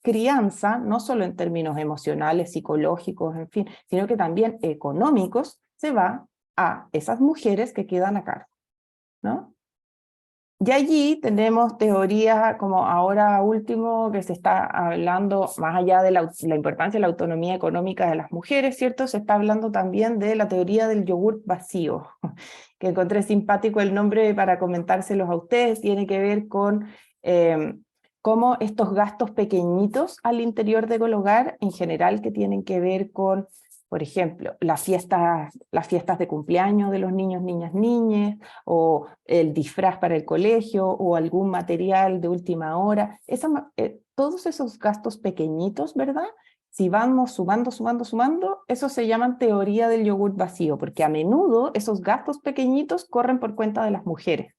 crianza, no solo en términos emocionales, psicológicos, en fin, sino que también económicos, se va a esas mujeres que quedan a cargo, ¿no? Y allí tenemos teorías como ahora último que se está hablando, más allá de la importancia de la autonomía económica de las mujeres, ¿cierto? Se está hablando también de la teoría del yogur vacío, que encontré simpático el nombre para comentárselos a ustedes, tiene que ver con cómo estos gastos pequeñitos al interior del hogar, en general que tienen que ver con, por ejemplo, las fiestas de cumpleaños de los niños, niñas, niñes, o el disfraz para el colegio, o algún material de última hora. Todos esos gastos pequeñitos, ¿verdad? Si vamos sumando, eso se llama teoría del yogur vacío, porque a menudo esos gastos pequeñitos corren por cuenta de las mujeres,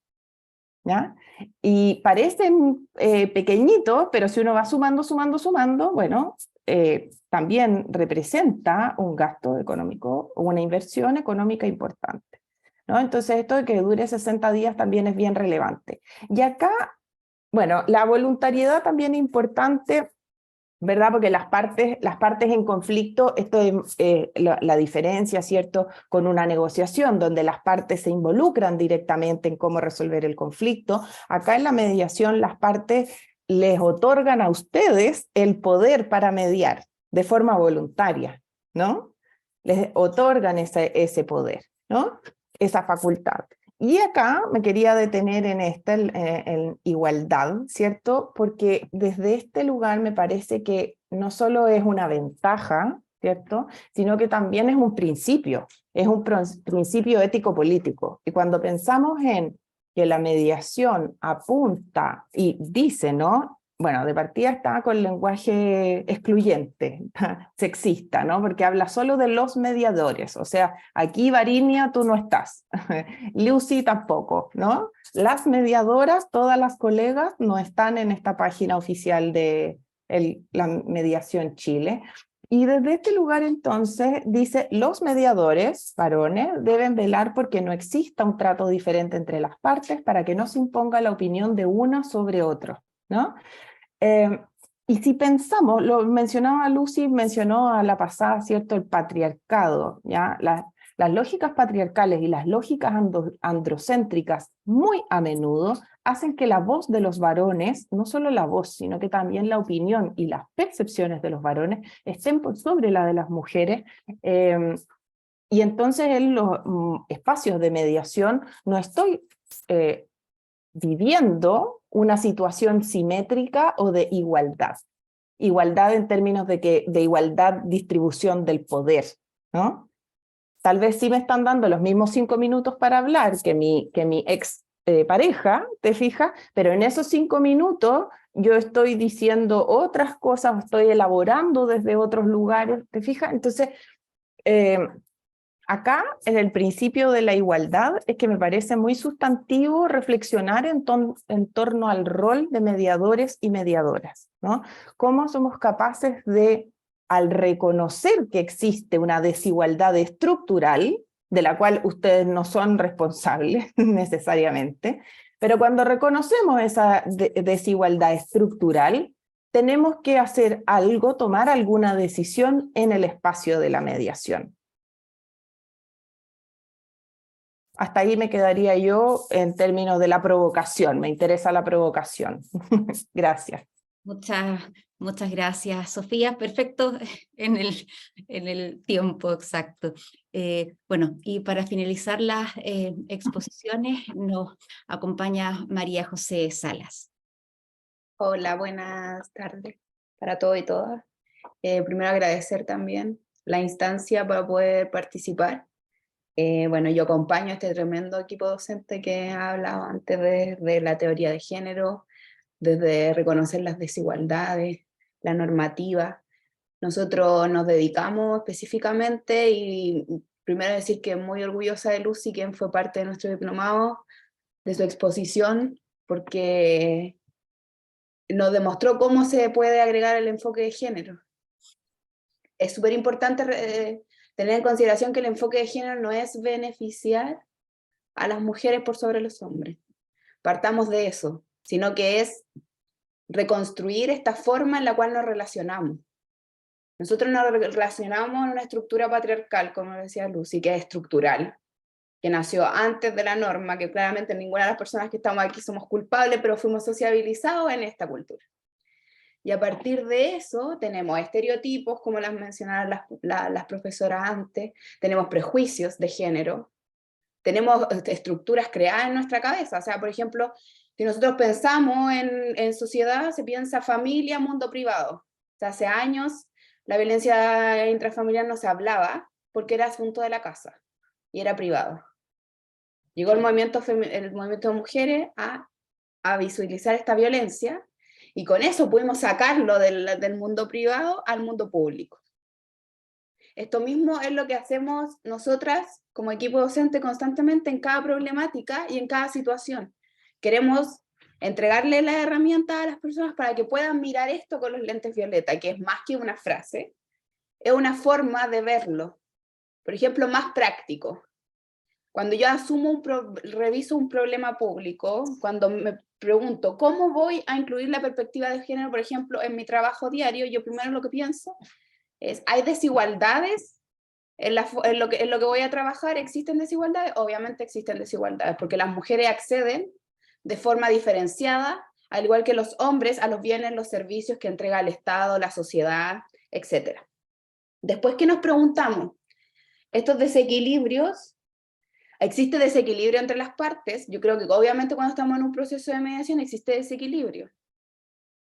¿ya? Y parecen pequeñitos, pero si uno va sumando, bueno, también representa un gasto económico, una inversión económica importante, ¿no? Entonces esto de que dure 60 días también es bien relevante. Y acá, bueno, la voluntariedad también es importante, ¿verdad? Porque las partes en conflicto, esto es la diferencia, ¿cierto? Con una negociación donde las partes se involucran directamente en cómo resolver el conflicto. Acá en la mediación las partes les otorgan a ustedes el poder para mediar de forma voluntaria, ¿no? Les otorgan ese poder, ¿no? Esa facultad. Y acá me quería detener en en igualdad, ¿cierto? Porque desde este lugar me parece que no solo es una ventaja, ¿cierto? Sino que también es un principio principio ético-político. Y cuando pensamos en que la mediación apunta y dice, ¿no? Bueno, de partida está con lenguaje excluyente, sexista, ¿no? Porque habla solo de los mediadores, o sea, aquí Varinia tú no estás, Lucy tampoco, ¿no? Las mediadoras, todas las colegas no están en esta página oficial de la Mediación Chile. Y desde este lugar entonces dice, los mediadores, varones, deben velar porque no exista un trato diferente entre las partes para que no se imponga la opinión de una sobre otro, ¿no? Y si pensamos, lo mencionaba Lucy, mencionó a la pasada, ¿cierto? El patriarcado, ¿ya? Las lógicas patriarcales y las lógicas androcéntricas muy a menudo hacen que la voz de los varones, no solo la voz, sino que también la opinión y las percepciones de los varones estén por sobre la de las mujeres, y entonces en los espacios de mediación no estoy viviendo una situación simétrica o de igualdad. Igualdad en términos de igualdad distribución del poder, ¿no? Tal vez sí me están dando los mismos 5 minutos para hablar que mi ex pareja, ¿te fijas? Pero en esos 5 minutos yo estoy diciendo otras cosas, estoy elaborando desde otros lugares, ¿te fijas? Entonces, acá, en el principio de la igualdad, es que me parece muy sustantivo reflexionar en torno al rol de mediadores y mediadoras, ¿no? Cómo somos capaces de, al reconocer que existe una desigualdad estructural, de la cual ustedes no son responsables necesariamente, pero cuando reconocemos esa desigualdad estructural, tenemos que hacer algo, tomar alguna decisión en el espacio de la mediación. Hasta ahí me quedaría yo en términos de la provocación, me interesa la provocación. Gracias. Muchas gracias, Sofía. Perfecto en el tiempo exacto. Bueno, y para finalizar las exposiciones nos acompaña María José Salas. Hola, buenas tardes para todos y todas. Primero agradecer también la instancia para poder participar. Bueno, yo acompaño a este tremendo equipo docente que ha hablado antes de la teoría de género, desde reconocer las desigualdades, la normativa. Nosotros nos dedicamos específicamente, y primero decir que muy orgullosa de Lucy, quien fue parte de nuestro diplomado, de su exposición, porque nos demostró cómo se puede agregar el enfoque de género. Es súper importante tener en consideración que el enfoque de género no es beneficiar a las mujeres por sobre los hombres. Partamos de eso, sino que es reconstruir esta forma en la cual nos relacionamos. Nosotros nos relacionamos en una estructura patriarcal, como decía Lucy, que es estructural, que nació antes de la norma, que claramente ninguna de las personas que estamos aquí somos culpables, pero fuimos sociabilizados en esta cultura. Y a partir de eso tenemos estereotipos, como las mencionaron las profesoras antes, tenemos prejuicios de género, tenemos estructuras creadas en nuestra cabeza. O sea, por ejemplo, si nosotros pensamos en sociedad, se piensa familia, mundo privado. O sea, hace años la violencia intrafamiliar no se hablaba porque era asunto de la casa y era privado. Llegó el movimiento de mujeres a visualizar esta violencia, y con eso pudimos sacarlo del mundo privado al mundo público. Esto mismo es lo que hacemos nosotras como equipo docente constantemente en cada problemática y en cada situación. Queremos entregarle las herramientas a las personas para que puedan mirar esto con los lentes violeta, que es más que una frase, es una forma de verlo. Por ejemplo, más práctico. Cuando yo reviso un problema público, cuando me pregunto cómo voy a incluir la perspectiva de género, por ejemplo, en mi trabajo diario, yo primero lo que pienso es, ¿hay desigualdades en lo que voy a trabajar? ¿Existen desigualdades? Obviamente existen desigualdades, porque las mujeres acceden de forma diferenciada, al igual que los hombres, a los bienes, los servicios que entrega el Estado, la sociedad, etc. Después que nos preguntamos, estos desequilibrios, ¿existe desequilibrio entre las partes? Yo creo que obviamente cuando estamos en un proceso de mediación existe desequilibrio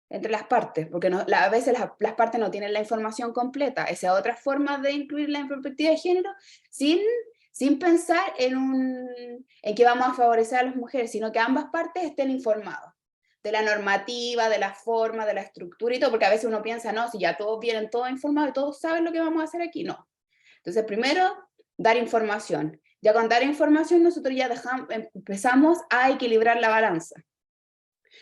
entre las partes, porque a veces las partes no tienen la información completa. Esa es otra forma de incluirla en perspectiva de género, sin pensar en que vamos a favorecer a las mujeres, sino que ambas partes estén informadas de la normativa, de la forma, de la estructura y todo, porque a veces uno piensa, no, si ya todos vienen todos informados y todos saben lo que vamos a hacer aquí, no. Entonces primero, dar información. Ya con dar información nosotros ya empezamos a equilibrar la balanza.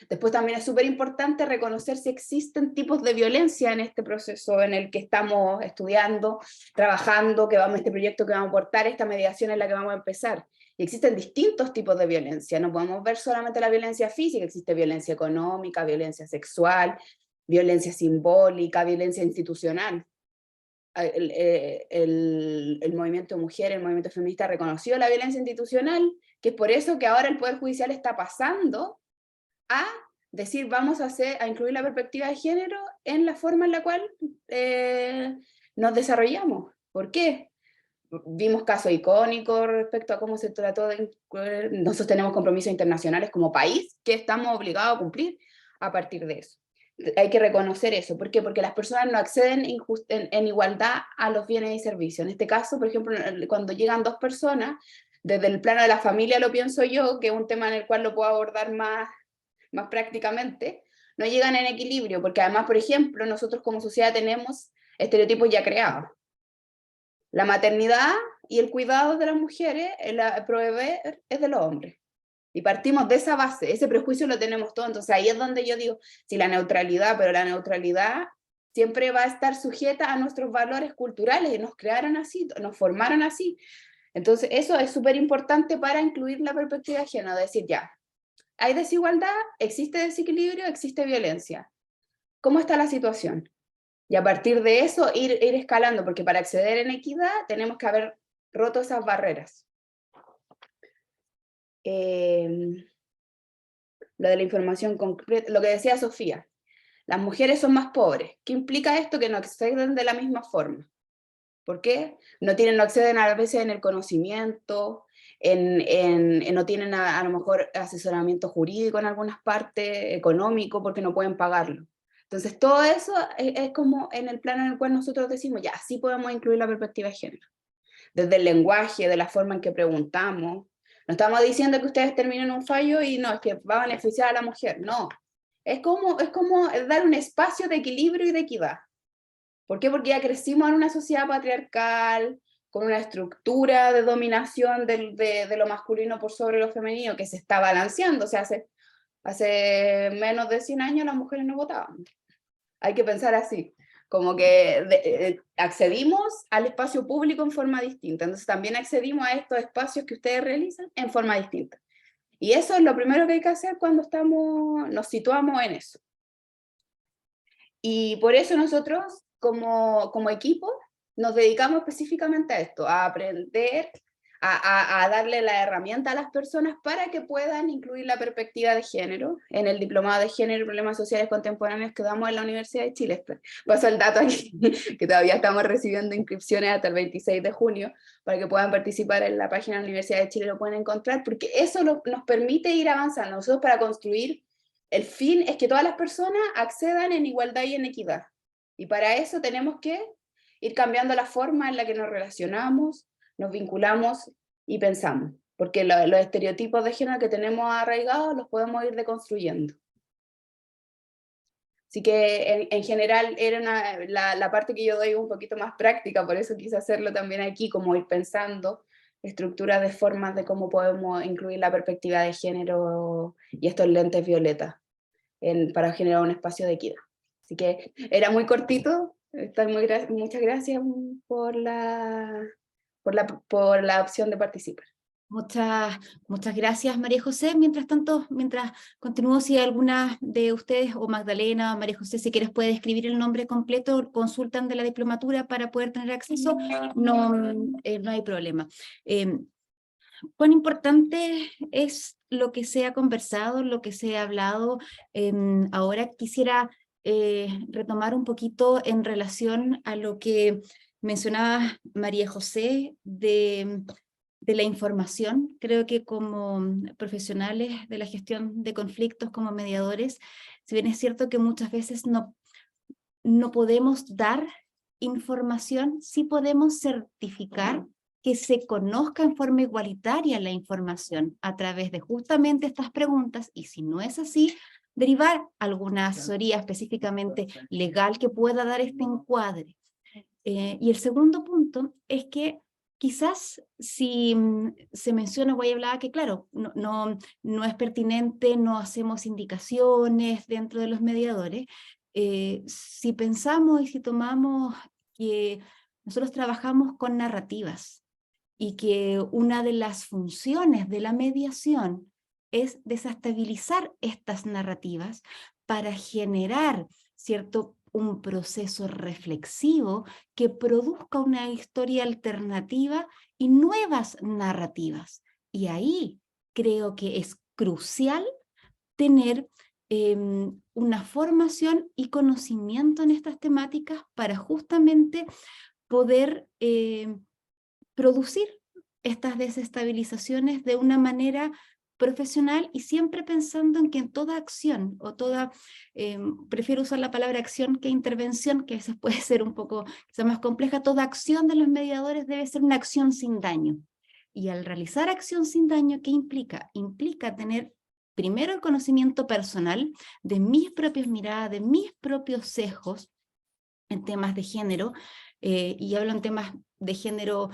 Después también es súper importante reconocer si existen tipos de violencia en este proceso en el que estamos estudiando, trabajando, este proyecto que vamos a aportar, esta mediación en la que vamos a empezar. Y existen distintos tipos de violencia, no podemos ver solamente la violencia física, existe violencia económica, violencia sexual, violencia simbólica, violencia institucional. El movimiento de mujeres, el movimiento feminista ha reconocido la violencia institucional, que es por eso que ahora el Poder Judicial está pasando a decir vamos a incluir la perspectiva de género en la forma en la cual nos desarrollamos. ¿Por qué? Vimos casos icónicos respecto a cómo se trató de incluir. Nosotros tenemos compromisos internacionales como país que estamos obligados a cumplir a partir de eso. Hay que reconocer eso. ¿Por qué? Porque las personas no acceden en igualdad a los bienes y servicios. En este caso, por ejemplo, cuando llegan dos personas, desde el plano de la familia lo pienso yo, que es un tema en el cual lo puedo abordar más prácticamente, no llegan en equilibrio, porque además, por ejemplo, nosotros como sociedad tenemos estereotipos ya creados. La maternidad y el cuidado de las mujeres, el proveer, es de los hombres. Y partimos de esa base, ese prejuicio lo tenemos todo. Entonces ahí es donde yo digo, sí, la neutralidad, pero la neutralidad siempre va a estar sujeta a nuestros valores culturales, y nos crearon así, nos formaron así. Entonces, eso es súper importante para incluir la perspectiva de género, decir ya, hay desigualdad, existe desequilibrio, existe violencia. ¿Cómo está la situación? Y a partir de eso ir escalando, porque para acceder en equidad tenemos que haber roto esas barreras. Lo de la información concreta, lo que decía Sofía, las mujeres son más pobres. ¿Qué implica esto? Que no acceden de la misma forma. ¿Por qué? No acceden a veces en el conocimiento, no tienen a lo mejor asesoramiento jurídico en algunas partes, económico, porque no pueden pagarlo. Entonces todo eso es como en el plano en el cual nosotros decimos, ya, así podemos incluir la perspectiva de género. Desde el lenguaje, de la forma en que preguntamos. No estamos diciendo que ustedes terminen un fallo y no, es que va a beneficiar a la mujer, no. Es como dar un espacio de equilibrio y de equidad. ¿Por qué? Porque ya crecimos en una sociedad patriarcal, con una estructura de dominación de lo masculino por sobre lo femenino que se está balanceando. O sea, hace menos de 100 años las mujeres no votaban. Hay que pensar así, como que accedimos al espacio público en forma distinta, entonces también accedimos a estos espacios que ustedes realizan en forma distinta. Y eso es lo primero que hay que hacer cuando nos situamos en eso. Y por eso nosotros, como equipo, nos dedicamos específicamente a esto, a aprender, a darle la herramienta a las personas para que puedan incluir la perspectiva de género en el diplomado de género y problemas sociales contemporáneos que damos en la Universidad de Chile. Paso el dato aquí, que todavía estamos recibiendo inscripciones hasta el 26 de junio, para que puedan participar en la página de la Universidad de Chile, lo pueden encontrar, porque eso nos permite ir avanzando. Nosotros para construir, el fin es que todas las personas accedan en igualdad y en equidad. Y para eso tenemos que ir cambiando la forma en la que nos relacionamos, nos vinculamos y pensamos, porque los estereotipos de género que tenemos arraigados los podemos ir deconstruyendo. Así que en general era la parte que yo doy un poquito más práctica, por eso quise hacerlo también aquí, como ir pensando estructuras de formas de cómo podemos incluir la perspectiva de género y estos lentes violetas para generar un espacio de equidad. Así que era muy cortito, muchas gracias por la opción de participar. Muchas gracias, María José. Mientras tanto, mientras continúo, si alguna de ustedes, o Magdalena, o María José, si quieres puede escribir el nombre completo, consultan de la diplomatura para poder tener acceso, no hay problema. ¿Cuán importante es lo que se ha conversado, lo que se ha hablado? Ahora quisiera retomar un poquito en relación a lo que mencionaba María José de la información. Creo que como profesionales de la gestión de conflictos, como mediadores, si bien es cierto que muchas veces no podemos dar información, sí podemos certificar que se conozca en forma igualitaria la información a través de justamente estas preguntas, y si no es así, derivar alguna asesoría específicamente legal que pueda dar este encuadre. Y el segundo punto es que quizás si se menciona, voy a hablar que claro, no es pertinente, no hacemos indicaciones dentro de los mediadores. Si pensamos y si tomamos que nosotros trabajamos con narrativas y que una de las funciones de la mediación es desestabilizar estas narrativas para generar, un proceso reflexivo que produzca una historia alternativa y nuevas narrativas. Y ahí creo que es crucial tener una formación y conocimiento en estas temáticas para justamente poder producir estas desestabilizaciones de una manera profesional y siempre pensando en que en toda acción prefiero usar la palabra acción que intervención, que a veces puede ser un poco quizá más compleja, toda acción de los mediadores debe ser una acción sin daño. Y al realizar acción sin daño, ¿qué implica? Implica tener primero el conocimiento personal de mis propias miradas, de mis propios sesgos en temas de género, y hablo en temas de género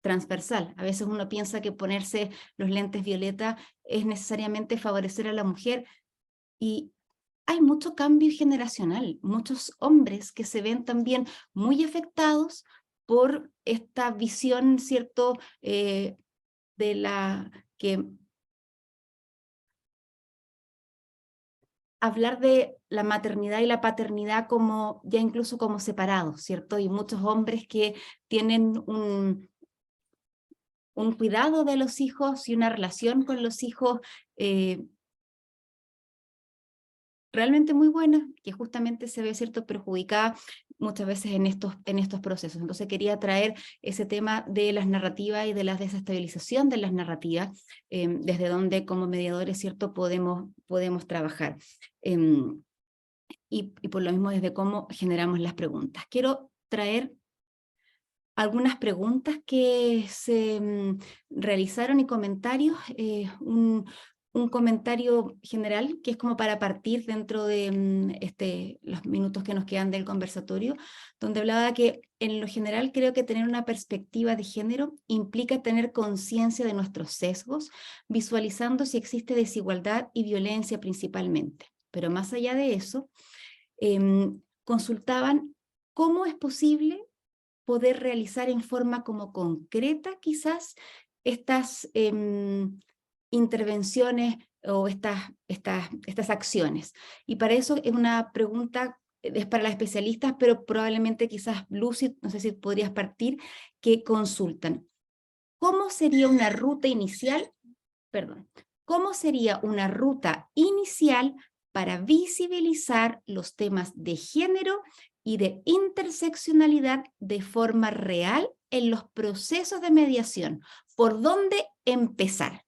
transversal. A veces uno piensa que ponerse los lentes violeta es necesariamente favorecer a la mujer, y hay mucho cambio generacional, muchos hombres que se ven también muy afectados por esta visión, ¿cierto?, de la que hablar de la maternidad y la paternidad como ya incluso como separados, ¿cierto? Y muchos hombres que tienen un cuidado de los hijos y una relación con los hijos realmente muy buena, que justamente se ve, ¿cierto?, perjudicada muchas veces en estos procesos. Entonces quería traer ese tema de las narrativas y de la desestabilización de las narrativas, desde donde como mediadores, ¿cierto?, podemos trabajar. Y por lo mismo desde cómo generamos las preguntas. Quiero traer algunas preguntas que se realizaron y comentarios, un comentario general que es como para partir dentro de los minutos que nos quedan del conversatorio, donde hablaba que en lo general creo que tener una perspectiva de género implica tener conciencia de nuestros sesgos, visualizando si existe desigualdad y violencia principalmente. Pero más allá de eso, consultaban cómo es posible poder realizar en forma como concreta quizás estas intervenciones o estas acciones. Y para eso es una pregunta, es para las especialistas, pero probablemente quizás Lucy, no sé si podrías partir, que consultan. ¿Cómo sería una ruta inicial? Perdón. ¿Cómo sería una ruta inicial para visibilizar los temas de género y de interseccionalidad de forma real en los procesos de mediación? ¿Por dónde empezar?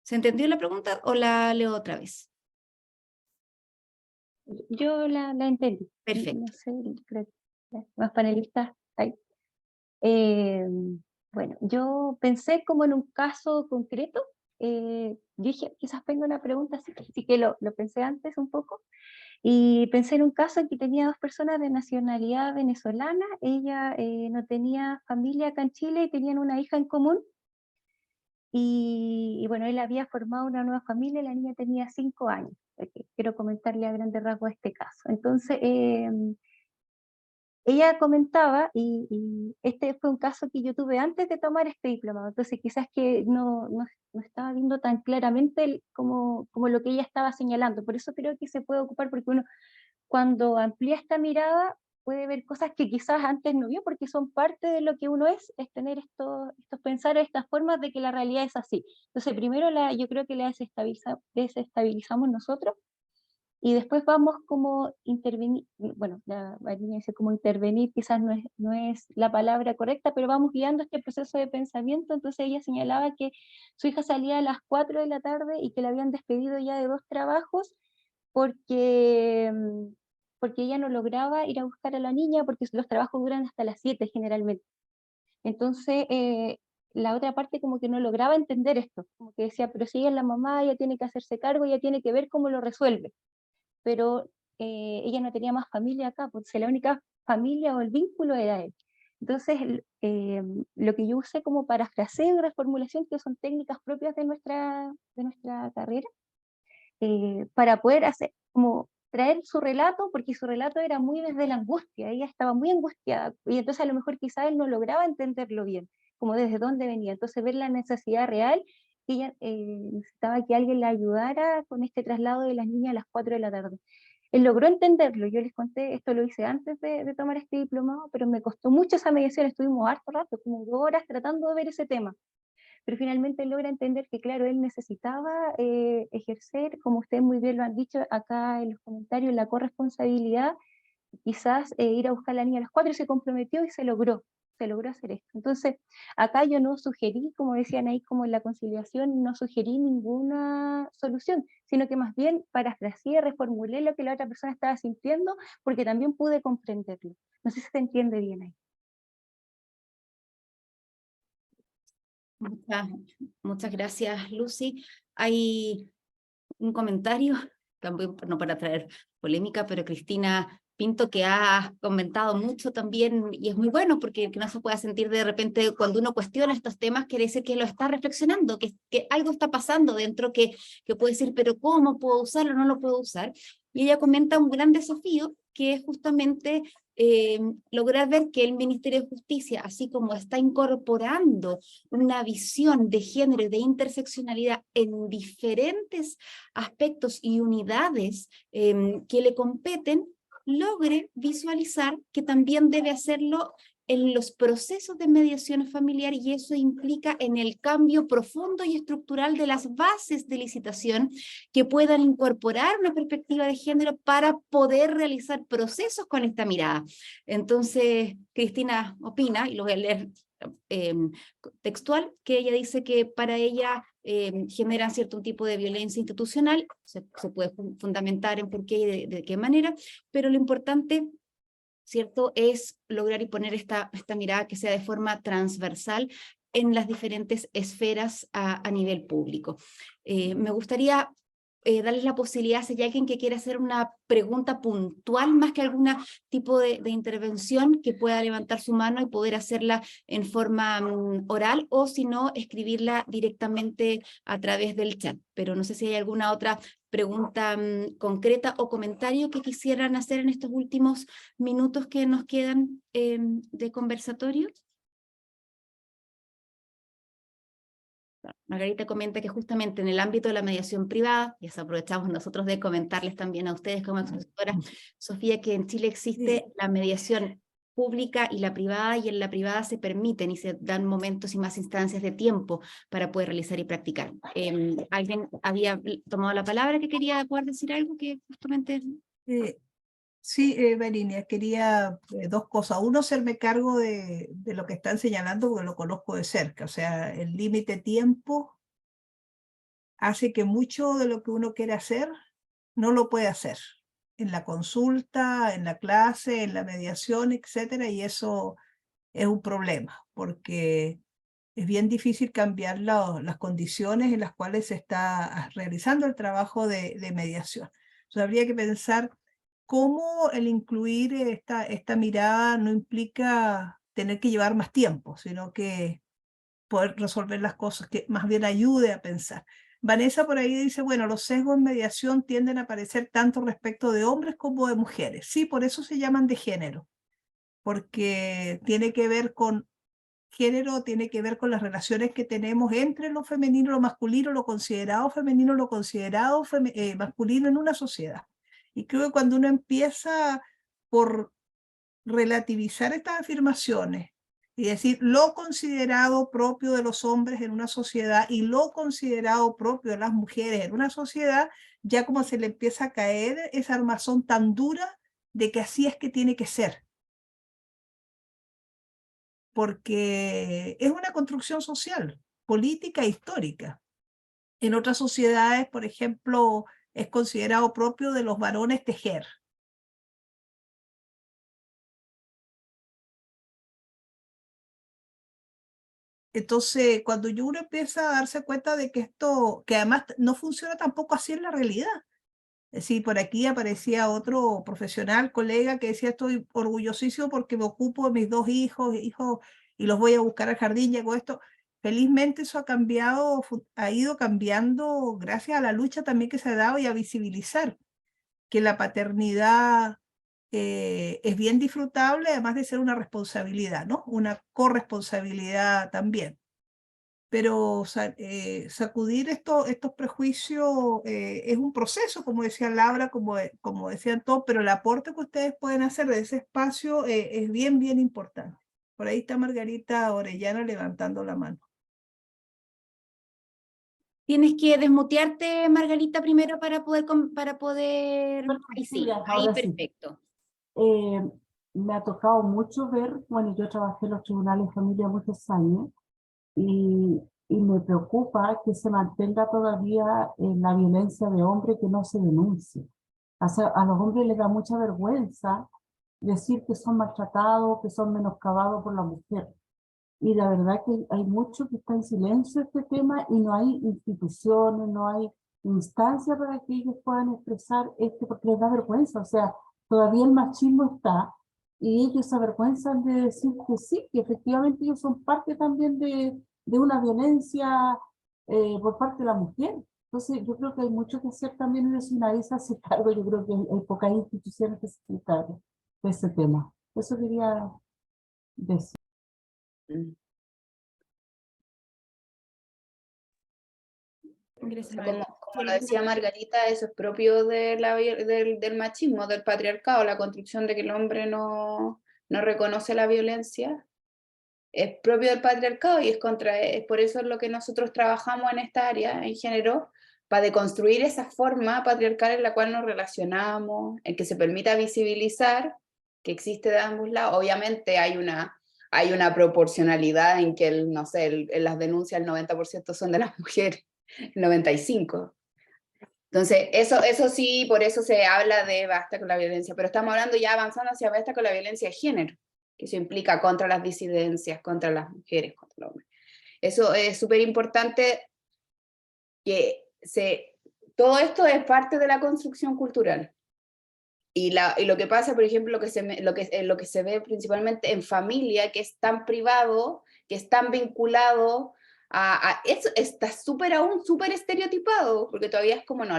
¿Se entendió la pregunta o la leo otra vez? Yo la entendí. Perfecto. No sé, creo que más panelistas hay. Bueno, yo pensé como en un caso concreto. Dije, quizás tengo una pregunta, así que lo pensé antes un poco. Y pensé en un caso en que tenía dos personas de nacionalidad venezolana. Ella no tenía familia acá en Chile y tenían una hija en común. Y bueno, él había formado una nueva familia, la niña tenía 5 años. Quiero comentarle a grandes rasgos este caso. Entonces, ella comentaba, y este fue un caso que yo tuve antes de tomar este diplomado, entonces quizás que no estaba viendo tan claramente como lo que ella estaba señalando, por eso creo que se puede ocupar, porque uno cuando amplía esta mirada puede ver cosas que quizás antes no vio, porque son parte de lo que uno es tener estos pensar, estas formas de que la realidad es así. Entonces primero yo creo que la desestabilizamos nosotros, y después vamos como intervenir, bueno, la Marina dice como intervenir, quizás no es la palabra correcta, pero vamos guiando este proceso de pensamiento. Entonces ella señalaba que su hija salía a las 4 de la tarde y que la habían despedido ya de 2 trabajos porque ella no lograba ir a buscar a la niña, porque los trabajos duran hasta las 7 generalmente. Entonces, la otra parte como que no lograba entender esto, como que decía, pero si ella es la mamá, ella tiene que hacerse cargo, ella tiene que ver cómo lo resuelve. Pero ella no tenía más familia acá, porque la única familia o el vínculo era él. Entonces, lo que yo usé como parafraseo y reformulación, que son técnicas propias de nuestra carrera, para poder hacer, como traer su relato, porque su relato era muy desde la angustia, ella estaba muy angustiada, y entonces a lo mejor quizá él no lograba entenderlo bien, como desde dónde venía. Entonces ver la necesidad real, que ella necesitaba que alguien la ayudara con este traslado de las niñas a las 4 de la tarde. Él logró entenderlo, yo les conté, esto lo hice antes de tomar este diplomado, pero me costó mucho esa mediación, estuvimos harto rato, como 2 horas tratando de ver ese tema. Pero finalmente logra entender que, claro, él necesitaba ejercer, como ustedes muy bien lo han dicho acá en los comentarios, la corresponsabilidad, quizás ir a buscar a la niña a las 4, y se comprometió y se logró hacer esto. Entonces, acá yo no sugerí, como decían ahí, como en la conciliación, no sugerí ninguna solución, sino que más bien parafraseé, reformulé lo que la otra persona estaba sintiendo, porque también pude comprenderlo. No sé si se entiende bien ahí. Muchas gracias, Lucy. Hay un comentario, también no para traer polémica, pero Cristina Pinto, que ha comentado mucho también, y es muy bueno porque que no se pueda sentir de repente cuando uno cuestiona estos temas, quiere decir que lo está reflexionando, que algo está pasando dentro, que puede decir, pero ¿cómo puedo usarlo? No lo puedo usar. Y ella comenta un gran desafío, que es justamente lograr ver que el Ministerio de Justicia, así como está incorporando una visión de género y de interseccionalidad en diferentes aspectos y unidades que le competen, logre visualizar que también debe hacerlo en los procesos de mediación familiar, y eso implica en el cambio profundo y estructural de las bases de licitación que puedan incorporar una perspectiva de género para poder realizar procesos con esta mirada. Entonces, Cristina opina, y lo voy a leer textual, que ella dice que para ella generan cierto tipo de violencia institucional, se puede fundamentar en por qué y de qué manera, pero lo importante, ¿cierto?, es lograr y poner esta mirada que sea de forma transversal en las diferentes esferas a nivel público. Me gustaría darles la posibilidad, si hay alguien que quiera hacer una pregunta puntual, más que algún tipo de intervención, que pueda levantar su mano y poder hacerla en forma oral, o si no, escribirla directamente a través del chat. Pero no sé si hay alguna otra pregunta concreta o comentario que quisieran hacer en estos últimos minutos que nos quedan de conversatorio. Margarita comenta que justamente en el ámbito de la mediación privada, y eso aprovechamos nosotros de comentarles también a ustedes como expositora, Sofía, que en Chile existe la mediación pública y la privada, y en la privada se permiten y se dan momentos y más instancias de tiempo para poder realizar y practicar. ¿Alguien había tomado la palabra que quería poder decir algo que justamente... Sí, Varinia, quería dos cosas. Uno, hacerme cargo de lo que están señalando, porque lo conozco de cerca. O sea, el límite tiempo hace que mucho de lo que uno quiere hacer no lo puede hacer. En la consulta, en la clase, en la mediación, etcétera, y eso es un problema, porque es bien difícil cambiar las condiciones en las cuales se está realizando el trabajo de mediación. Entonces, habría que pensar cómo el incluir esta mirada no implica tener que llevar más tiempo, sino que poder resolver las cosas, que más bien ayude a pensar. Vanessa por ahí dice, bueno, los sesgos en mediación tienden a aparecer tanto respecto de hombres como de mujeres. Sí, por eso se llaman de género, porque tiene que ver con género, tiene que ver con las relaciones que tenemos entre lo femenino, lo masculino, lo considerado femenino, lo considerado masculino en una sociedad. Y creo que cuando uno empieza por relativizar estas afirmaciones y decir lo considerado propio de los hombres en una sociedad y lo considerado propio de las mujeres en una sociedad, ya como se le empieza a caer esa armazón tan dura de que así es que tiene que ser. Porque es una construcción social, política e histórica. En otras sociedades, por ejemplo, es considerado propio de los varones tejer. Entonces, cuando uno empieza a darse cuenta de que esto, que además no funciona tampoco así en la realidad. Es decir, por aquí aparecía otro profesional, colega, que decía, estoy orgullosísimo porque me ocupo de mis dos hijos, y los voy a buscar al jardín y hago esto. Felizmente eso ha cambiado, ha ido cambiando gracias a la lucha también que se ha dado y a visibilizar que la paternidad es bien disfrutable, además de ser una responsabilidad, ¿no? Una corresponsabilidad también. Pero sacudir estos prejuicios es un proceso, como decía Laura, como decían todos, pero el aporte que ustedes pueden hacer de ese espacio es bien, bien importante. Por ahí está Margarita Orellana levantando la mano. Tienes que desmutearte, Margarita, primero para poder... Ahí sí, Ya, ahí ahora sí. perfecto. Me ha tocado mucho ver, bueno, yo trabajé en los tribunales de familia muchos años y me preocupa que se mantenga todavía la violencia de hombre, que no se denuncie. O sea, a los hombres les da mucha vergüenza decir que son maltratados, que son menoscabados por la mujer. Y la verdad que hay mucho que está en silencio este tema y no hay instituciones, no hay instancias para que ellos puedan expresar esto, porque les da vergüenza. O sea, todavía el machismo está y ellos se avergüenzan de decir que sí, que efectivamente ellos son parte también de una violencia por parte de la mujer. Entonces yo creo que hay mucho que hacer también en eso, y nadie se hace cargo. Yo creo que hay pocas instituciones que se hacen cargo de ese tema. Eso quería decir. Mm. Gracias, Como lo decía Margarita, eso es propio de del machismo, del patriarcado, la construcción de que el hombre no reconoce la violencia, es propio del patriarcado y es por eso es lo que nosotros trabajamos en esta área, en género, para deconstruir esa forma patriarcal en la cual nos relacionamos, en que se permita visibilizar que existe de ambos lados. Obviamente hay una proporcionalidad en que, no sé, en las denuncias el 90% son de las mujeres, el 95%. Entonces, eso sí, por eso se habla de basta con la violencia, pero estamos hablando ya avanzando hacia basta con la violencia de género, que eso implica contra las disidencias, contra las mujeres, contra los hombres. Eso es súper importante, que todo esto es parte de la construcción cultural. Y lo que pasa, por ejemplo, lo que se ve principalmente en familia, que es tan privado, que es tan vinculado eso está aún súper estereotipado, porque todavía es como, no,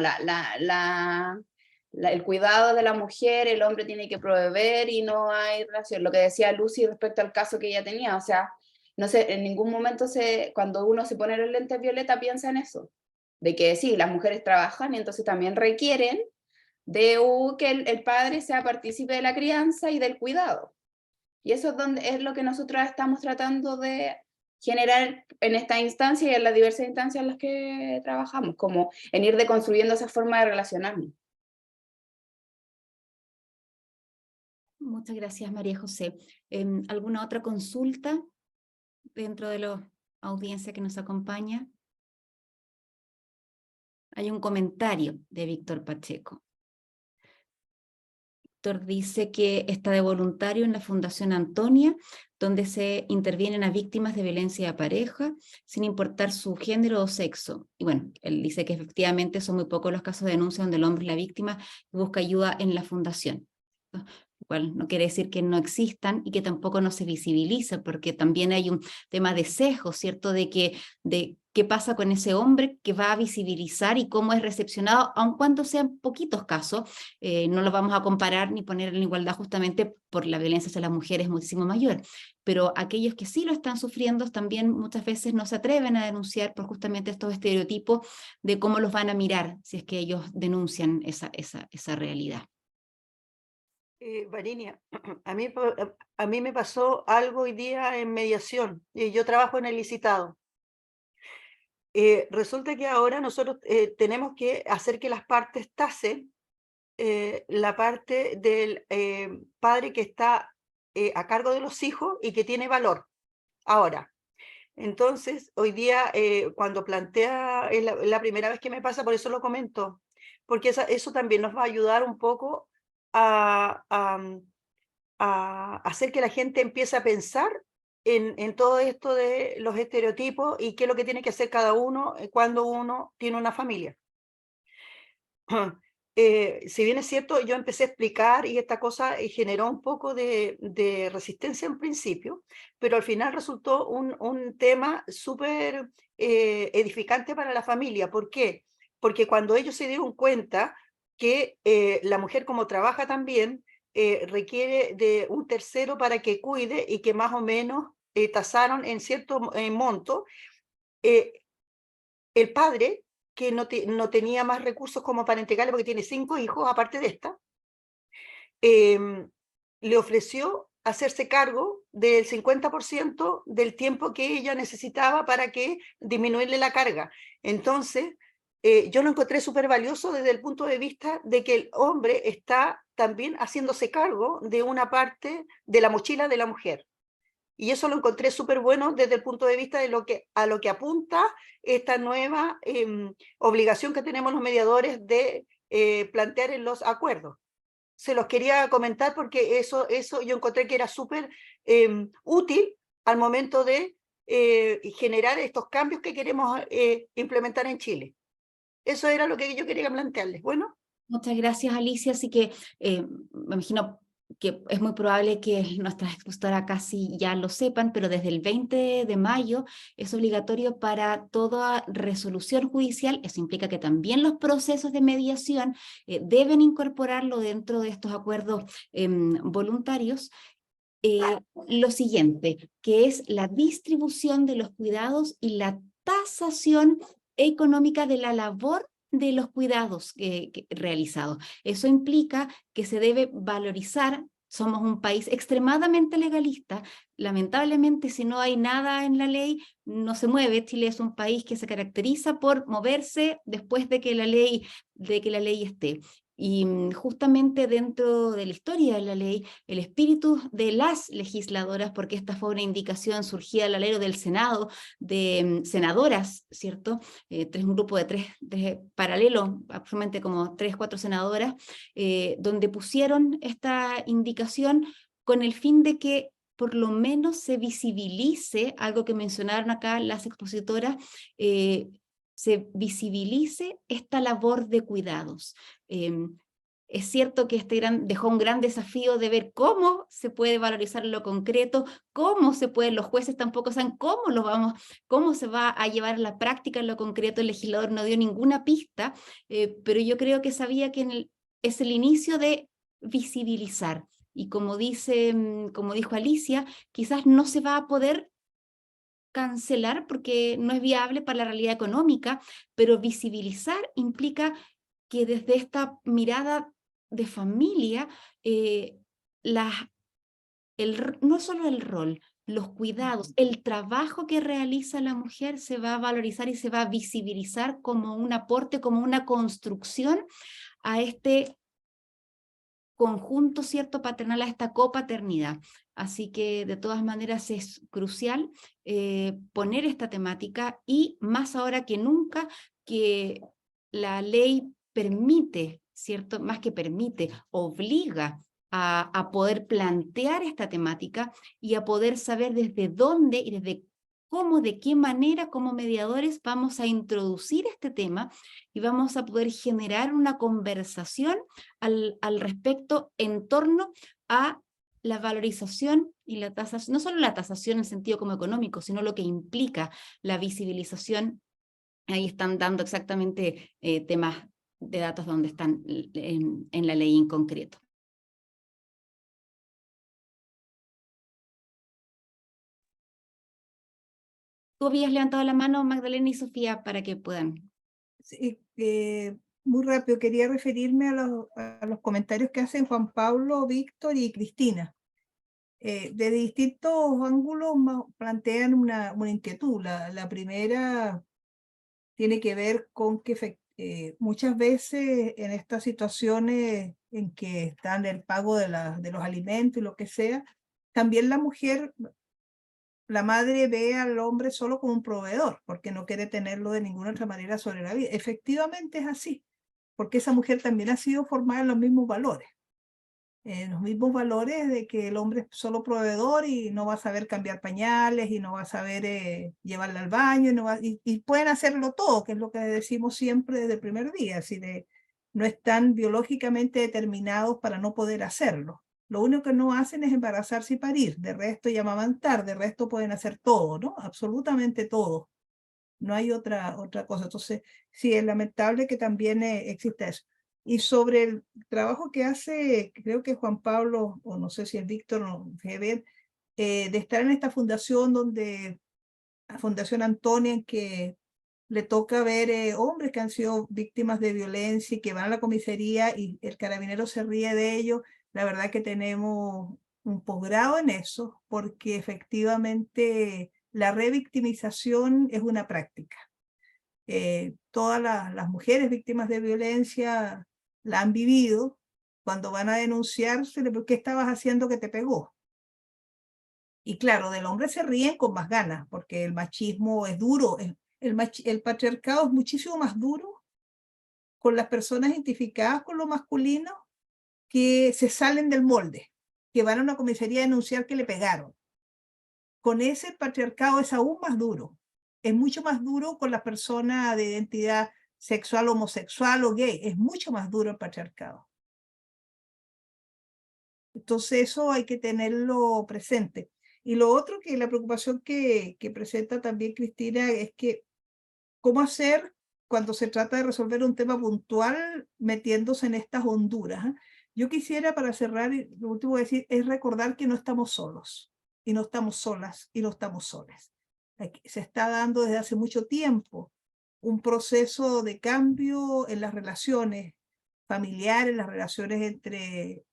el cuidado de la mujer, el hombre tiene que proveer y no hay relación. Lo que decía Lucy respecto al caso que ella tenía, o sea, no sé, en ningún momento cuando uno se pone los lentes violeta piensa en eso, de que sí, las mujeres trabajan y entonces también requieren de que el padre sea partícipe de la crianza y del cuidado. Y eso es lo que nosotros estamos tratando de generar en esta instancia y en las diversas instancias en las que trabajamos, como en ir deconstruyendo esa forma de relacionarnos. Muchas gracias, María José. ¿Alguna otra consulta dentro de la audiencia que nos acompaña? Hay un comentario de Víctor Pacheco. Víctor dice que está de voluntario en la Fundación Antonia, donde se intervienen a víctimas de violencia de pareja, sin importar su género o sexo. Y bueno, él dice que efectivamente son muy pocos los casos de denuncia donde el hombre es la víctima y busca ayuda en la fundación. Igual no quiere decir que no existan y que tampoco no se visibiliza, porque también hay un tema de sesgo, ¿cierto? De qué pasa con ese hombre que va a visibilizar y cómo es recepcionado, aun cuando sean poquitos casos. No lo vamos a comparar ni poner en igualdad justamente por la violencia hacia las mujeres muchísimo mayor, pero aquellos que sí lo están sufriendo también muchas veces no se atreven a denunciar por justamente estos estereotipos de cómo los van a mirar si es que ellos denuncian esa realidad. Varinia, a mí me pasó algo hoy día en mediación, y yo trabajo en el licitado. Resulta que ahora nosotros tenemos que hacer que las partes tasen la parte del padre que está a cargo de los hijos y que tiene valor. Ahora, entonces, hoy día, cuando plantea, es la primera vez que me pasa, por eso lo comento, porque eso también nos va a ayudar un poco a hacer que la gente empiece a pensar en todo esto de los estereotipos y qué es lo que tiene que hacer cada uno cuando uno tiene una familia. Si bien es cierto, yo empecé a explicar y esta cosa generó un poco de resistencia en principio, pero al final resultó un tema súper edificante para la familia. ¿Por qué? Porque cuando ellos se dieron cuenta que la mujer, como trabaja también, requiere de un tercero para que cuide y que más o menos tasaron en cierto monto, el padre, que no tenía más recursos como para entregarle, porque tiene 5 hijos aparte de esta, le ofreció hacerse cargo del 50% del tiempo que ella necesitaba para que disminuirle la carga. Entonces, yo lo encontré súper valioso desde el punto de vista de que el hombre está también haciéndose cargo de una parte de la mochila de la mujer. Y eso lo encontré súper bueno desde el punto de vista de a lo que apunta esta nueva obligación que tenemos los mediadores de plantear en los acuerdos. Se los quería comentar porque eso yo encontré que era súper útil al momento de generar estos cambios que queremos implementar en Chile. Eso era lo que yo quería plantearles. Bueno. Muchas gracias, Alicia. Así que me imagino que es muy probable que nuestras expositoras casi ya lo sepan, pero desde el 20 de mayo es obligatorio para toda resolución judicial. Eso implica que también los procesos de mediación deben incorporarlo dentro de estos acuerdos voluntarios. lo siguiente, que es la distribución de los cuidados y la tasación económica de la labor de los cuidados realizados. Eso implica que se debe valorizar. Somos un país extremadamente legalista. Lamentablemente, si no hay nada en la ley, no se mueve. Chile es un país que se caracteriza por moverse después de que la ley esté. Y justamente dentro de la historia de la ley, el espíritu de las legisladoras, porque esta fue una indicación surgida al alero del Senado, de senadoras, ¿cierto? Un grupo de tres paralelo, aproximadamente como 3, 4 senadoras, donde pusieron esta indicación con el fin de que por lo menos se visibilice, algo que mencionaron acá las expositoras, se visibilice esta labor de cuidados. Es cierto que dejó un gran desafío de ver cómo se puede valorizar lo concreto, los jueces tampoco saben cómo se va a llevar a la práctica en lo concreto. El legislador no dio ninguna pista, pero yo creo que sabía que es el inicio de visibilizar. Y como dijo Alicia, quizás no se va a poder cancelar porque no es viable para la realidad económica, pero visibilizar implica que desde esta mirada de familia, no solo el rol, los cuidados, el trabajo que realiza la mujer se va a valorizar y se va a visibilizar como un aporte, como una construcción a este conjunto, ¿cierto?, paternal, a esta copaternidad. Así que de todas maneras es crucial poner esta temática, y más ahora que nunca que la ley permite, ¿cierto?, más que permite, obliga a poder plantear esta temática y a poder saber desde dónde y desde cómo, de qué manera como mediadores vamos a introducir este tema y vamos a poder generar una conversación al respecto en torno a la valorización y la tasación, no solo la tasación en sentido como económico, sino lo que implica la visibilización. Ahí están dando exactamente temas de datos donde están en la ley en concreto. Tú habías levantado la mano, Magdalena y Sofía, para que puedan. Sí, muy rápido, quería referirme a los comentarios que hacen Juan Pablo, Víctor y Cristina. De distintos ángulos plantean una inquietud. La primera tiene que ver con que muchas veces en estas situaciones en que están el pago de los alimentos y lo que sea, también la mujer, la madre, ve al hombre solo como un proveedor, porque no quiere tenerlo de ninguna otra manera sobre la vida. Efectivamente es así, porque esa mujer también ha sido formada en los mismos valores de que el hombre es solo proveedor y no va a saber cambiar pañales y no va a saber llevarla al baño y pueden hacerlo todo, que es lo que decimos siempre desde el primer día, así no están biológicamente determinados para no poder hacerlo. Lo único que no hacen es embarazarse y parir, de resto y amamantar, de resto pueden hacer todo, ¿no? Absolutamente todo. No hay otra cosa. Entonces, sí, es lamentable que también exista eso. Y sobre el trabajo que hace, creo que Juan Pablo, o no sé si es Víctor o Heber, de estar en esta fundación la Fundación Antonia, en que le toca ver hombres que han sido víctimas de violencia y que van a la comisaría y el carabinero se ríe de ellos. La verdad que tenemos un posgrado en eso, porque efectivamente la revictimización es una práctica. Todas las mujeres víctimas de violencia la han vivido. Cuando van a denunciarse, ¿por qué estabas haciendo que te pegó? Y claro, del hombre se ríen con más ganas, porque el machismo es duro. El patriarcado es muchísimo más duro con las personas identificadas con lo masculino, que se salen del molde, que van a una comisaría a denunciar que le pegaron. Con ese patriarcado es aún más duro. Es mucho más duro con la persona de identidad sexual, homosexual o gay. Es mucho más duro el patriarcado. Entonces eso hay que tenerlo presente. Y lo otro, que la preocupación que presenta también Cristina, es que cómo hacer cuando se trata de resolver un tema puntual metiéndose en estas honduras. Yo quisiera, para cerrar, lo último que decir es recordar que no estamos solos, y no estamos solas, y no estamos soles. Se está dando desde hace mucho tiempo un proceso de cambio en las relaciones familiares, las relaciones entre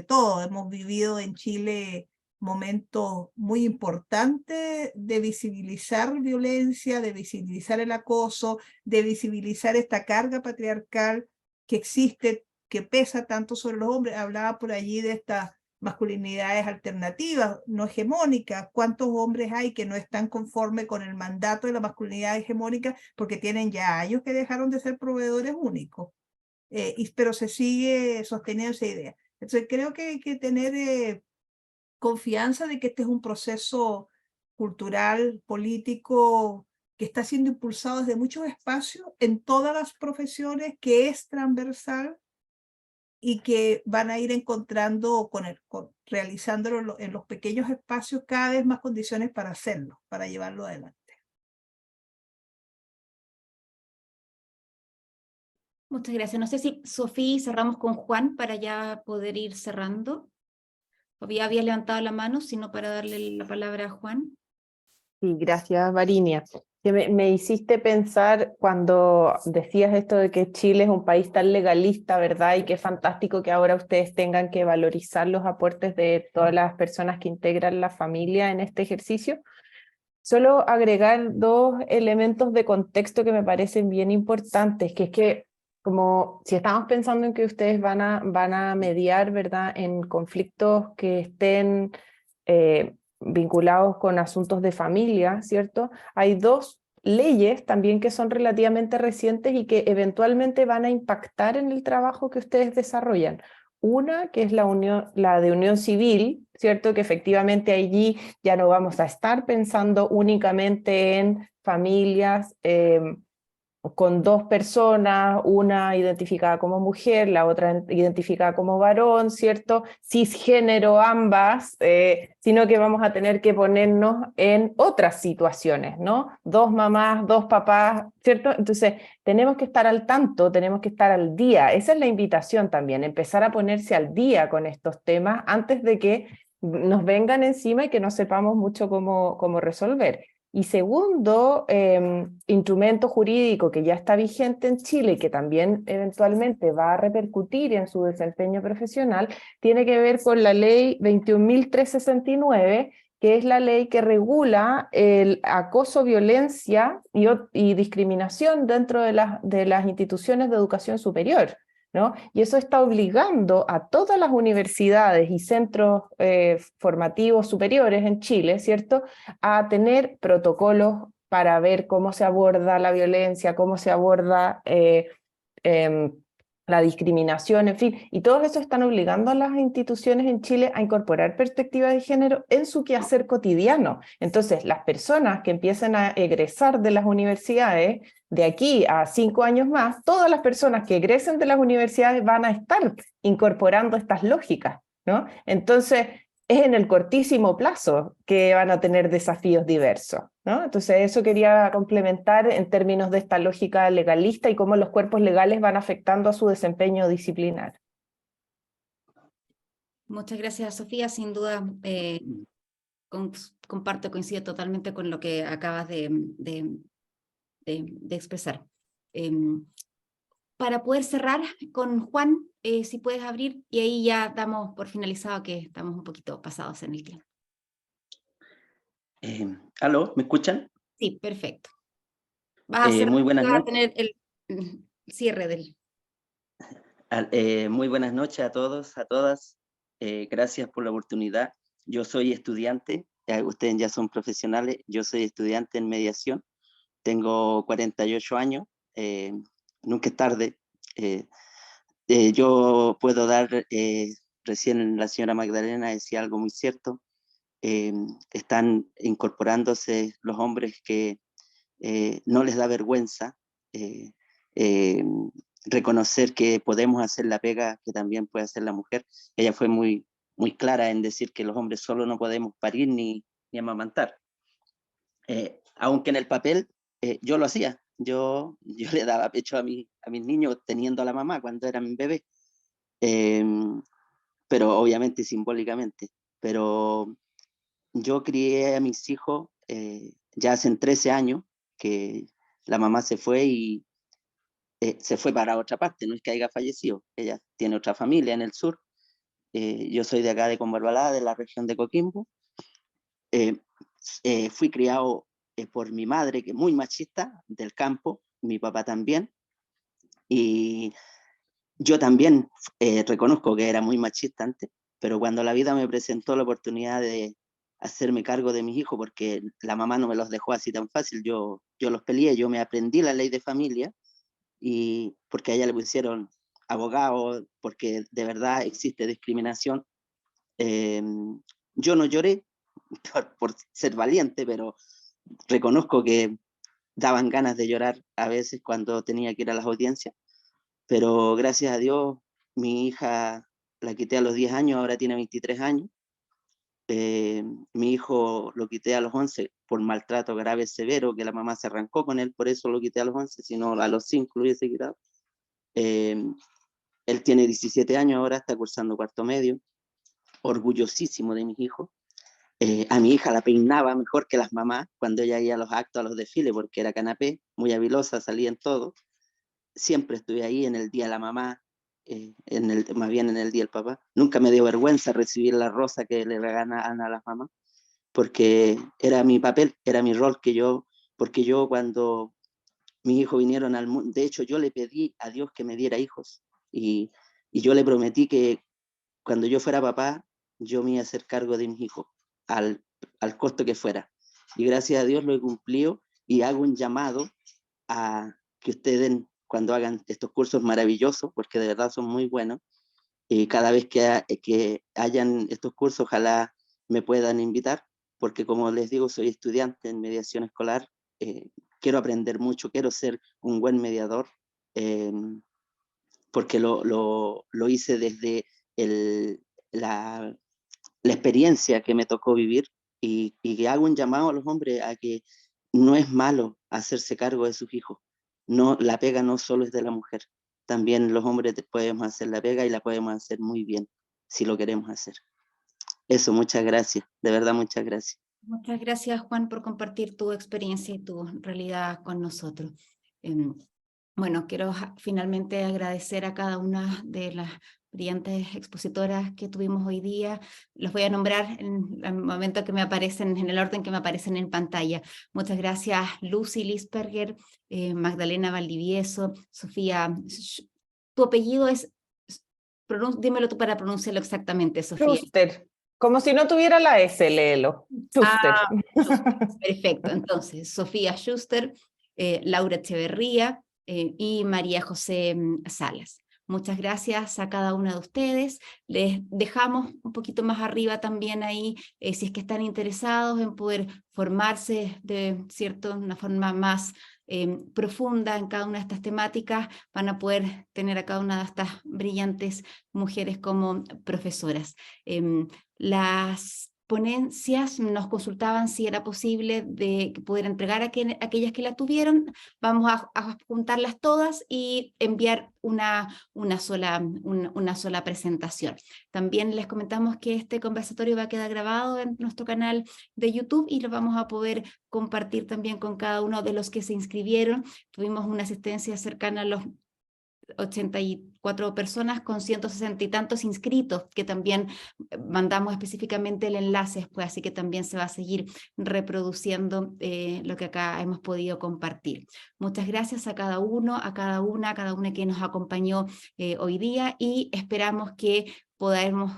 todos. Hemos vivido en Chile momentos muy importantes de visibilizar violencia, de visibilizar el acoso, de visibilizar esta carga patriarcal que existe, que pesa tanto sobre los hombres. Hablaba por allí de estas masculinidades alternativas, no hegemónicas. ¿Cuántos hombres hay que no están conformes con el mandato de la masculinidad hegemónica porque tienen ya años que dejaron de ser proveedores únicos? Pero se sigue sosteniendo esa idea. Entonces creo que hay que tener confianza de que este es un proceso cultural, político, que está siendo impulsado desde muchos espacios, en todas las profesiones, que es transversal y que van a ir encontrando, realizándolo en los pequeños espacios, cada vez más condiciones para hacerlo, para llevarlo adelante. Muchas gracias. No sé si, Sofía, cerramos con Juan para ya poder ir cerrando. Había levantado la mano, sino para darle la palabra a Juan. Sí, gracias, Varinia. Que me hiciste pensar cuando decías esto de que Chile es un país tan legalista, ¿verdad? Y qué fantástico que ahora ustedes tengan que valorizar los aportes de todas las personas que integran la familia en este ejercicio. Solo agregar dos elementos de contexto que me parecen bien importantes, que es que como si estamos pensando en que ustedes van a mediar, ¿verdad?, en conflictos que estén vinculados con asuntos de familia, ¿cierto? Hay dos leyes también que son relativamente recientes y que eventualmente van a impactar en el trabajo que ustedes desarrollan. Una que es la de unión civil, ¿cierto? Que efectivamente allí ya no vamos a estar pensando únicamente en familias con dos personas, una identificada como mujer, la otra identificada como varón, ¿cierto? Cisgénero ambas, sino que vamos a tener que ponernos en otras situaciones, ¿no? Dos mamás, dos papás, ¿cierto? Entonces, tenemos que estar al tanto, tenemos que estar al día. Esa es la invitación también, empezar a ponerse al día con estos temas antes de que nos vengan encima y que no sepamos mucho cómo resolver. Y segundo, instrumento jurídico que ya está vigente en Chile y que también eventualmente va a repercutir en su desempeño profesional, tiene que ver con la ley 21.369, que es la ley que regula el acoso, violencia y discriminación dentro de las instituciones de educación superior, ¿no? Y eso está obligando a todas las universidades y centros formativos superiores en Chile, ¿cierto?, a tener protocolos para ver cómo se aborda la violencia, cómo se aborda la discriminación, en fin, y todo eso están obligando a las instituciones en Chile a incorporar perspectiva de género en su quehacer cotidiano. Entonces, las personas que empiecen a egresar de las universidades de aquí a 5 años más, todas las personas que egresen de las universidades van a estar incorporando estas lógicas, ¿no? Entonces, es en el cortísimo plazo que van a tener desafíos diversos, ¿no? Entonces eso quería complementar en términos de esta lógica legalista y cómo los cuerpos legales van afectando a su desempeño disciplinar. Muchas gracias, Sofía. Sin duda, comparto, coincido totalmente con lo que acabas de expresar. Para poder cerrar con Juan, si puedes abrir, y ahí ya damos por finalizado que estamos un poquito pasados en el tiempo. ¿Aló? ¿Me escuchan? Sí, perfecto. Vas Muy buenas a noches. tener el cierre del... Muy buenas noches a todos, a todas. Gracias por la oportunidad. Yo soy estudiante, ustedes ya son profesionales, yo soy estudiante en mediación, tengo 48 años, nunca es tarde. Yo puedo dar, recién la señora Magdalena decía algo muy cierto, están incorporándose los hombres que no les da vergüenza reconocer que podemos hacer la pega que también puede hacer la mujer. Ella fue muy clara en decir que los hombres solo no podemos parir ni amamantar. Aunque en el papel yo lo hacía, yo le daba pecho a mis niños teniendo a la mamá cuando eran bebés. pero obviamente simbólicamente. Pero yo crié a mis hijos ya hace 13 años que la mamá se fue y se fue para otra parte, no es que haya fallecido, ella tiene otra familia en el sur. Yo soy de acá de Combarbalá, de la región de Coquimbo. Fui criado por mi madre, que es muy machista, del campo, mi papá también, y yo también reconozco que era muy machista antes, pero cuando la vida me presentó la oportunidad de hacerme cargo de mis hijos, porque la mamá no me los dejó así tan fácil, yo los peleé, yo me aprendí la ley de familia, y porque a ella le pusieron abogado, porque de verdad existe discriminación. Yo no lloré por ser valiente, pero reconozco que daban ganas de llorar a veces cuando tenía que ir a las audiencias, pero gracias a Dios mi hija la quité a los 10 años, ahora tiene 23 años. Mi hijo lo quité a los 11 por maltrato grave severo, que la mamá se arrancó con él, por eso lo quité a los 11, si no a los 5 lo hubiese quitado. Él tiene 17 años ahora, está cursando cuarto medio, orgullosísimo de mis hijos. A mi hija la peinaba mejor que las mamás cuando ella iba a los actos, a los desfiles, porque era canapé, muy habilosa, salía en todo. Siempre estuve ahí en el día de la mamá, más bien en el día del papá. Nunca me dio vergüenza recibir la rosa que le regalan a las mamás, porque era mi papel, era mi rol, porque yo cuando mis hijos vinieron al mundo, de hecho yo le pedí a Dios que me diera hijos, y yo le prometí que cuando yo fuera papá, yo me iba a hacer cargo de mis hijos, al costo que fuera. Y gracias a Dios lo he cumplido, y hago un llamado a que ustedes, cuando hagan estos cursos maravillosos, porque de verdad son muy buenos, y cada vez que hayan estos cursos, ojalá me puedan invitar, porque como les digo, soy estudiante en mediación escolar, quiero aprender mucho, quiero ser un buen mediador, porque lo hice desde la experiencia que me tocó vivir, y que hago un llamado a los hombres a que no es malo hacerse cargo de sus hijos. No, la pega no solo es de la mujer, también los hombres podemos hacer la pega, y la podemos hacer muy bien si lo queremos hacer. Eso, muchas gracias, de verdad muchas gracias. Muchas gracias, Juan, por compartir tu experiencia y tu realidad con nosotros. Bueno, quiero finalmente agradecer a cada una de las brillantes expositoras que tuvimos hoy día. Los voy a nombrar en el momento que me aparecen, en el orden que me aparecen en pantalla. Muchas gracias, Lucy Lisperger, Magdalena Valdivieso, Sofía. Tu apellido es, dímelo tú para pronunciarlo exactamente, Sofía. Schuster, como si no tuviera la S, léelo. Schuster. Perfecto, entonces, Sofía Schuster, Laura Echeverría, y María José Salas. Muchas gracias a cada una de ustedes. Les dejamos un poquito más arriba también ahí, si es que están interesados en poder formarse de una forma más profunda en cada una de estas temáticas, van a poder tener a cada una de estas brillantes mujeres como profesoras. Las ponencias nos consultaban si era posible de poder entregar a aquellas que la tuvieron. Vamos a juntarlas todas y enviar una sola presentación. También les comentamos que este conversatorio va a quedar grabado en nuestro canal de YouTube y lo vamos a poder compartir también con cada uno de los que se inscribieron. Tuvimos una asistencia cercana a los 84 personas con 160 y tantos inscritos, que también mandamos específicamente el enlace después, así que también se va a seguir reproduciendo lo que acá hemos podido compartir. Muchas gracias a cada uno, a cada una que nos acompañó hoy día, y esperamos que podamos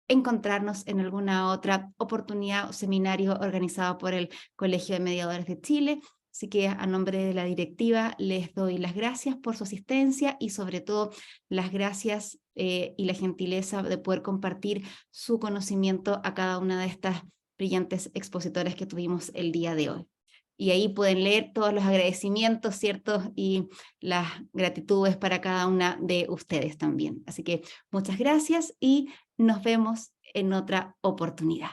encontrarnos en alguna otra oportunidad o seminario organizado por el Colegio de Mediadores de Chile. Así que a nombre de la directiva les doy las gracias por su asistencia, y sobre todo las gracias y la gentileza de poder compartir su conocimiento a cada una de estas brillantes expositoras que tuvimos el día de hoy. Y ahí pueden leer todos los agradecimientos, ¿cierto? Y las gratitudes para cada una de ustedes también. Así que muchas gracias y nos vemos en otra oportunidad.